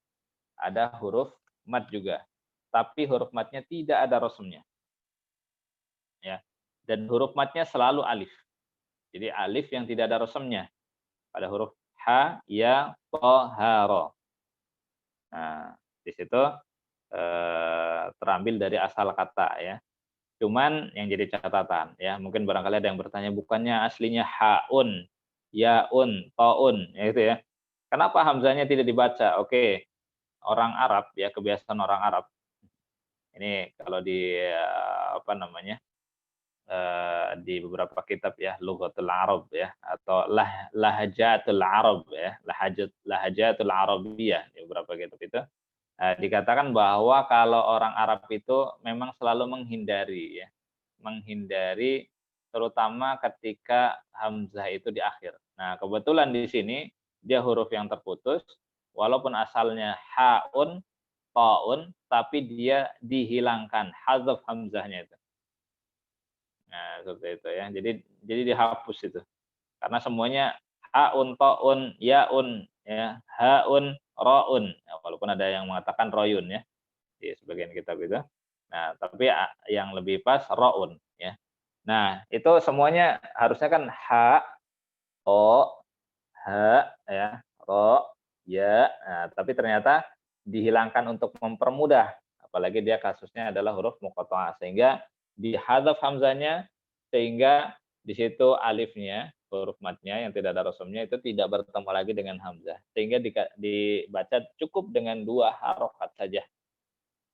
Ada huruf mad juga. Tapi huruf madnya tidak ada rosemnya. Ya. Dan huruf madnya selalu alif. Jadi alif yang tidak ada rosemnya. Pada huruf ha, ya, to, ha, ro. Nah, di situ terambil dari asal kata ya. Cuman yang jadi catatan ya, mungkin barangkali ada yang bertanya, bukannya aslinya haun, yaun, taun, ya itu ya. Kenapa hamzahnya tidak dibaca? Oke, orang Arab ya, kebiasaan orang Arab. Ini kalau di di beberapa kitab ya, Lughatul Arab ya, atau Lahajatul Arab ya, Lahajatul Arabiyah di beberapa kitab itu. Dikatakan bahwa kalau orang Arab itu memang selalu menghindari terutama ketika hamzah itu di akhir. Nah, kebetulan di sini dia huruf yang terputus, walaupun asalnya haun, taun, tapi dia dihilangkan hadzaf hamzahnya itu. Nah, seperti itu ya. Jadi dihapus itu. Karena semuanya haun, taun, yaun, ya, haun, raun. Ya, walaupun ada yang mengatakan royun ya di sebagian kitab itu. Nah, tapi yang lebih pas raun ya. Nah, itu semuanya harusnya kan ha, o, ha ya, ro, ya. Nah, tapi ternyata dihilangkan untuk mempermudah, apalagi dia kasusnya adalah huruf muqatta'ah, sehingga dihadzaf hamzahnya, sehingga di situ alifnya, huruf madnya yang tidak ada rosomnya itu tidak bertemu lagi dengan hamzah, sehingga dibaca cukup dengan 2 harokat saja.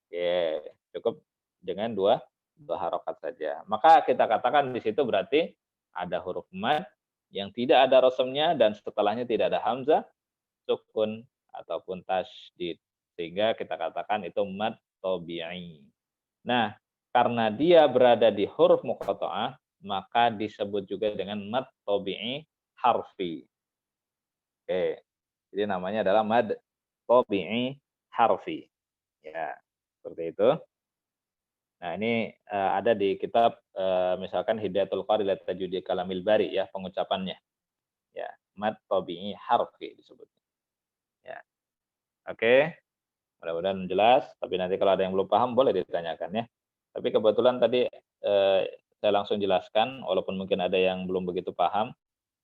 Oke, cukup dengan dua harokat saja. Maka kita katakan di situ berarti ada huruf mad yang tidak ada rosomnya dan setelahnya tidak ada hamzah, sukun ataupun tasydid. Sehingga kita katakan itu mad tabi'i. Nah, karena dia berada di huruf muqatta'ah, maka disebut juga dengan mad tabi'i harfi. Oke. Jadi namanya adalah mad tabi'i harfi. Ya, seperti itu. Nah, ini ada di kitab misalkan Hidayatul Qari ila Tajwid Kalamil Bari ya, pengucapannya. Ya, mad tabi'i harfi disebutnya. Ya. Oke. Mudah-mudahan jelas, tapi nanti kalau ada yang belum paham boleh ditanyakan ya. Tapi kebetulan tadi saya langsung jelaskan, walaupun mungkin ada yang belum begitu paham,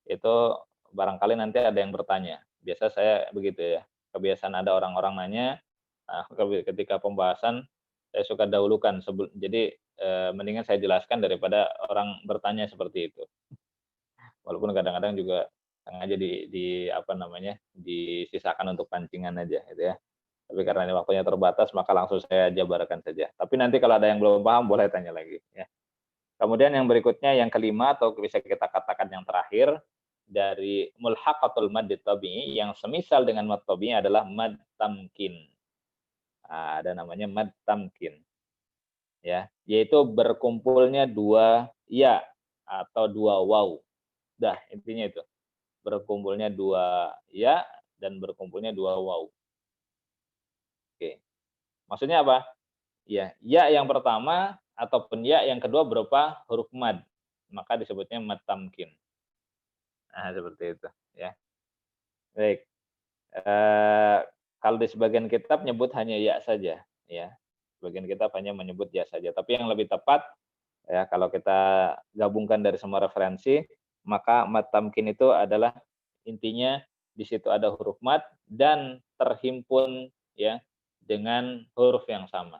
itu barangkali nanti ada yang bertanya. Biasa saya begitu ya, kebiasaan ada orang-orang nanya, ketika pembahasan saya suka dahulukan. Jadi mendingan saya jelaskan daripada orang bertanya seperti itu. Walaupun kadang-kadang juga sengaja disisakan untuk pancingan aja gitu ya. Tapi karena ini waktunya terbatas, maka langsung saya jabarkan saja. Tapi nanti kalau ada yang belum paham, boleh tanya lagi. Ya. Kemudian yang berikutnya, yang kelima, atau bisa kita katakan yang terakhir, dari mulhaqatul mad tabi'i, yang semisal dengan mad tabi'i adalah mad tamkin. Nah, ada namanya mad tamkin. Ya, yaitu berkumpulnya dua ya atau dua waw. Dah, intinya itu. Berkumpulnya dua ya dan berkumpulnya dua waw. Oke. Maksudnya apa? Ya yang pertama ataupun ya yang kedua berupa huruf mad. Maka disebutnya mad tamkin. Nah, seperti itu, ya. Baik. Kalau di sebagian kitab nyebut hanya ya saja, ya. Sebagian kitab hanya menyebut ya saja, tapi yang lebih tepat ya kalau kita gabungkan dari semua referensi, maka mad tamkin itu adalah intinya di situ ada huruf mad dan terhimpun ya dengan huruf yang sama.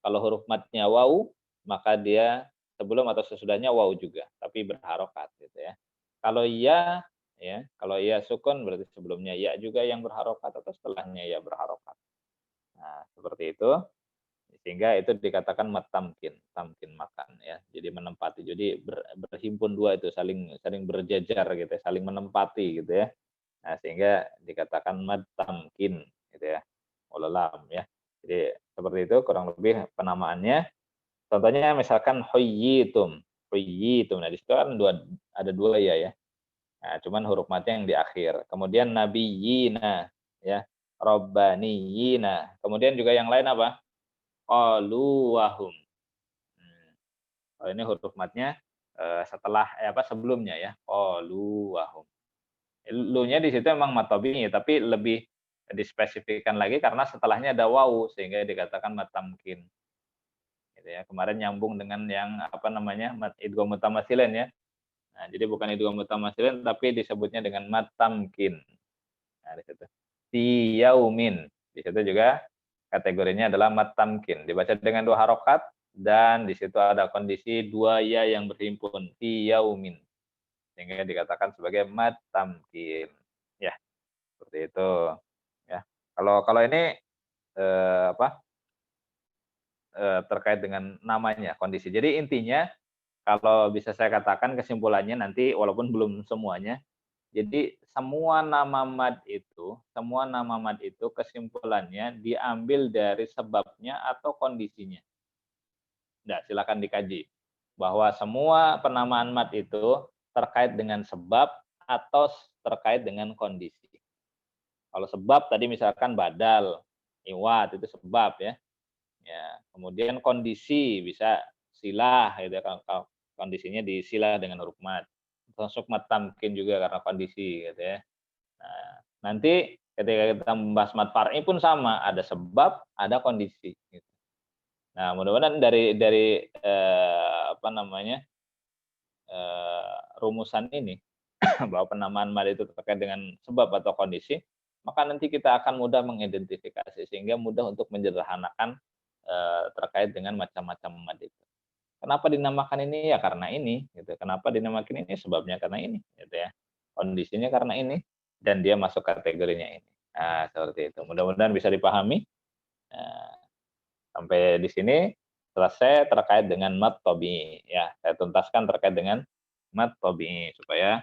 Kalau huruf madnya waw, maka dia sebelum atau sesudahnya waw juga, tapi berharokat gitu ya. Kalau kalau ya sukun berarti sebelumnya ya juga yang berharokat atau setelahnya ya berharokat. Nah, seperti itu. Sehingga itu dikatakan mad tamkin makan ya. Jadi menempati. Jadi berhimpun dua itu saling berjajar gitu ya, saling menempati gitu ya. Nah, sehingga dikatakan mad tamkin gitu ya. Ulalam ya. Jadi seperti itu kurang lebih penamaannya. Contohnya misalkan huyyitum. Nah, di situ kan ada dua ya. Nah, cuman huruf matnya yang di akhir. Kemudian nabiyina ya. Rabbaniyina. Kemudian juga yang lain apa? Qalu wahum. Kalau ini huruf matnya setelah sebelumnya ya. Qalu wahum. Lu-nya di situ memang mad tabi'i, tapi lebih dispesifikkan lagi karena setelahnya ada waw sehingga dikatakan mad tamkin. Gitu ya. Kemarin nyambung dengan yang mad idgham mutamatsilin ya. Nah, jadi bukan idgham mutamatsilin tapi disebutnya dengan mad tamkin. Nah, di situ. Fi yaumin. Di situ juga kategorinya adalah mad tamkin. Dibaca dengan dua harokat dan di situ ada kondisi dua ya yang berhimpun. Fi yaumin. Sehingga dikatakan sebagai mad tamkin. Ya, seperti itu. Ya. Kalau ini terkait dengan namanya, kondisi. Jadi intinya kalau bisa saya katakan kesimpulannya nanti walaupun belum semuanya, jadi semua nama mad itu kesimpulannya diambil dari sebabnya atau kondisinya. Nah, silakan dikaji bahwa semua penamaan mad itu terkait dengan sebab atau terkait dengan kondisi. Kalau sebab tadi misalkan badal, iwat itu sebab ya. Ya, kemudian kondisi bisa silah gitu ya, kalau kondisinya disilah dengan huruf mad. Termasuk mad tamkin juga karena kondisi gitu ya. Nah, nanti ketika kita membahas mad far'i pun sama, ada sebab, ada kondisi gitu. Nah, mudah-mudahan dari rumusan ini bahwa penamaan mad itu terkait dengan sebab atau kondisi, maka nanti kita akan mudah mengidentifikasi sehingga mudah untuk menjederhanakan terkait dengan macam-macam mad itu. Kenapa dinamakan ini? Ya karena ini, gitu. Kenapa dinamakan ini? Sebabnya karena ini, gitu ya. Kondisinya karena ini, dan dia masuk kategorinya ini. Nah, seperti itu. Mudah-mudahan bisa dipahami. Nah, sampai di sini selesai terkait dengan mad tabi'i. Ya, saya tuntaskan terkait dengan mad tabi'i supaya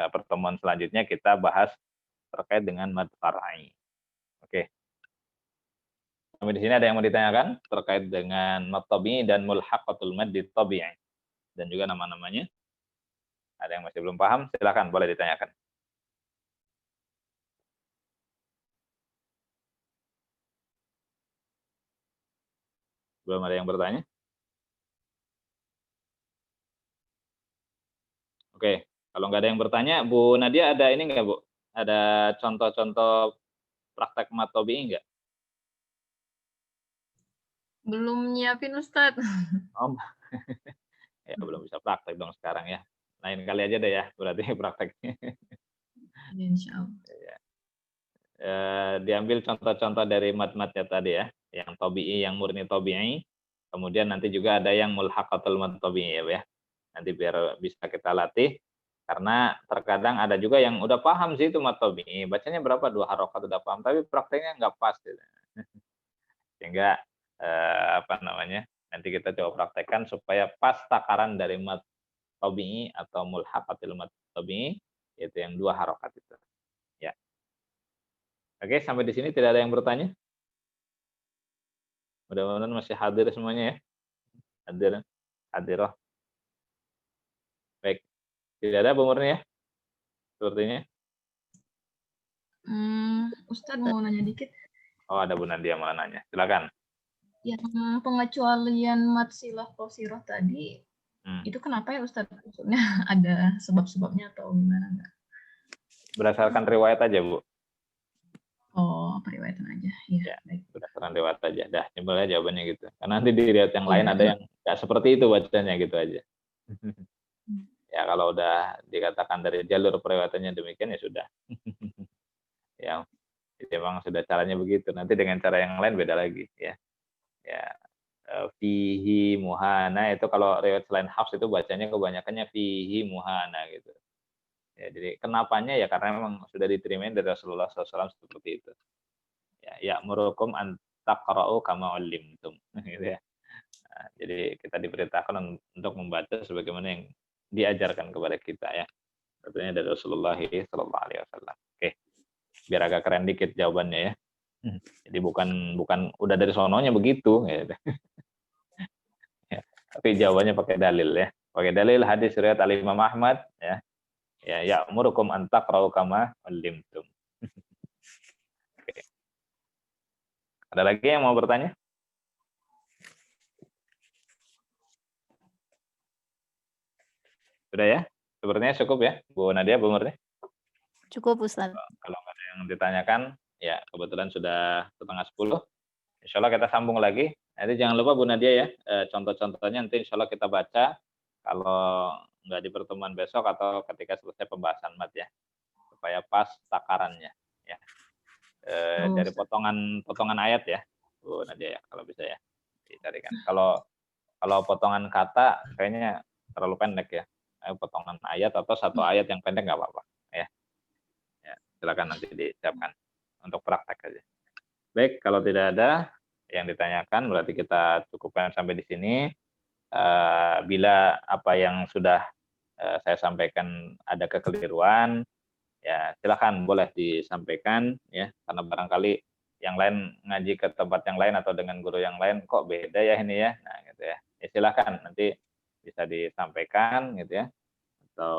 pertemuan selanjutnya kita bahas terkait dengan mad far'i. Oke. Sampai di sini ada yang mau ditanyakan terkait dengan mad tabi'i dan mulhaqatul mad tabi'i dan juga nama-namanya. Ada yang masih belum paham, silakan boleh ditanyakan. Belum ada yang bertanya? Oke, kalau nggak ada yang bertanya, Bu Nadia ada ini nggak, Bu? Ada contoh-contoh praktek mad tabi'i nggak? Belum nyiapin Ustadz. Oh, ya belum bisa praktek dong sekarang ya. Lain kali aja deh ya, berarti prakteknya. Insya Allah. Ya. diambil contoh-contoh dari mat-matnya tadi ya, yang tabi'i, yang murni tabi'i. Kemudian nanti juga ada yang mulhaqatul mad tabi'i ya. Nanti biar bisa kita latih. Karena terkadang ada juga yang udah paham sih itu mad tabi'i, bacanya berapa 2 harokat udah paham, tapi prakteknya nggak pas gitu. Sehingga apa namanya? Nanti kita coba praktekkan supaya pas takaran dari mad tabi'i atau mulhaqatul mad tabi'i, yaitu yang 2 harokat itu. Ya. Oke, sampai di sini tidak ada yang bertanya? Mudah-mudahan masih hadir semuanya ya. Hadirah. Baik. Tidak ada Bu Murni ya? Sepertinya. Ustadz mau nanya dikit. Oh, ada Bu Nadia mau nanya. Silakan. Yang pengecualian mat silah qasirah tadi, itu kenapa ya Ustadz? Maksudnya ada sebab-sebabnya atau gimana enggak? Berdasarkan riwayat aja, Bu. Oh, periwayatan aja. Ya, berdasarkan riwayat aja. Dah, simpel aja jawabannya gitu. Karena nanti di riwayat yang lain ada yang nggak seperti itu bacanya gitu aja. Ya, kalau udah dikatakan dari jalur periwayatannya demikian ya sudah. Ya, jadi memang sudah caranya begitu. Nanti dengan cara yang lain beda lagi ya. Ya, fihi muhana itu kalau riwayat selain Hafs itu bacanya kebanyakannya fihi muhana gitu. Ya, jadi kenapanya ya karena memang sudah diterima dari Rasulullah SAW seperti itu. Ya murukum an taqra'u kama ulimtum gitu ya. Nah, jadi kita diperintahkan untuk membaca sebagaimana yang diajarkan kepada kita ya. Tentunya dari Rasulullah SAW. Oke. Biar agak keren dikit jawabannya ya. Jadi bukan udah dari sononya begitu gitu. Ya, tapi jawabannya pakai dalil ya. Pakai dalil hadis riwayat Al-Imam Ahmad ya. Ya ya'murukum an taqra'u kama ulimtum. Oke. Ada lagi yang mau bertanya? Sudah ya? Sepertinya cukup ya, Bu Nadia, Bu Murni? Cukup, Ustaz. Kalau nggak ada yang ditanyakan, ya kebetulan sudah 9:30. Insya Allah kita sambung lagi. Nanti jangan lupa Bu Nadia ya, contoh-contohnya nanti insya Allah kita baca kalau nggak di pertemuan besok atau ketika selesai pembahasan mat ya, supaya pas takarannya ya. Dari potongan ayat ya, Bu Nadia ya, kalau bisa ya dicarikan. Kalau potongan kata kayaknya terlalu pendek ya. Potongan ayat atau satu ayat yang pendek nggak apa-apa ya. Ya, silakan nanti disiapkan untuk praktek aja. Baik, kalau tidak ada yang ditanyakan berarti kita cukupkan sampai di sini. Bila apa yang sudah saya sampaikan ada kekeliruan, ya silakan boleh disampaikan ya, karena barangkali yang lain ngaji ke tempat yang lain atau dengan guru yang lain kok beda ya ini ya. Nah, gitu ya. Ya silakan nanti bisa disampaikan gitu ya, atau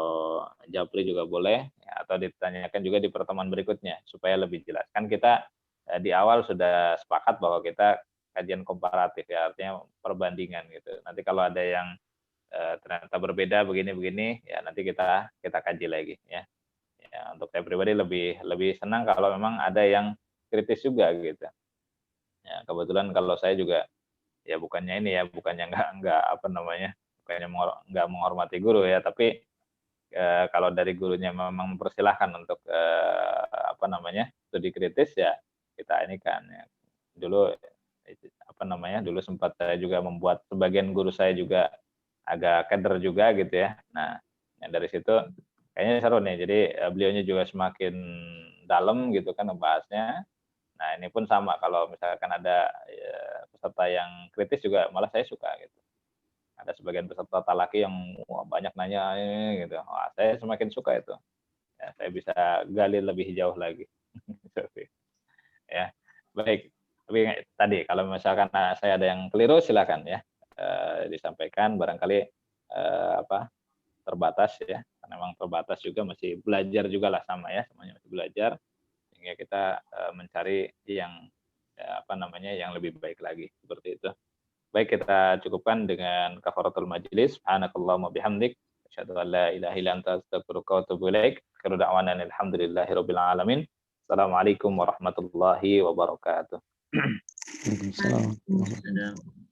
japri juga boleh ya, atau ditanyakan juga di pertemuan berikutnya supaya lebih jelas. Kan kita di awal sudah sepakat bahwa kita kajian komparatif ya, artinya perbandingan gitu. Nanti kalau ada yang ternyata berbeda begini-begini ya nanti kita kaji lagi ya. Ya, untuk saya pribadi lebih senang kalau memang ada yang kritis juga gitu. Ya, kebetulan kalau saya juga ya bukannya ini ya, bukannya enggak apa namanya, bukannya enggak menghormati guru ya, tapi kalau dari gurunya memang mempersilahkan untuk apa namanya, studi kritis ya kita ini kan ya. Dulu apa namanya, dulu sempat saya juga membuat sebagian guru saya juga agak keder juga gitu ya. Nah, yang dari situ kayaknya seru nih. Jadi beliaunya juga semakin dalam gitu kan membahasnya. Nah, ini pun sama kalau misalkan ada peserta yang kritis juga malah saya suka gitu. Ada sebagian peserta talaki yang banyak nanya gitu. Wah, saya semakin suka itu. Ya, saya bisa gali lebih jauh lagi. Ya, baik. Tapi tadi kalau misalkan saya ada yang keliru silakan ya disampaikan. Barangkali apa terbatas ya. Karena memang terbatas juga masih belajar juga lah sama ya, semuanya masih belajar. Sehingga kita mencari yang apa namanya yang lebih baik lagi seperti itu. Baik, kita cukupkan dengan kafaratul majlis. Subhanakallahumma bihamdik asyhadu an la ilaha illa anta astaghfiruka wa atubu ilaik. Akhiru da'wana alhamdulillahirabbil alamin. Assalamualaikum warahmatullahi wabarakatuh. Waalaikumsalam.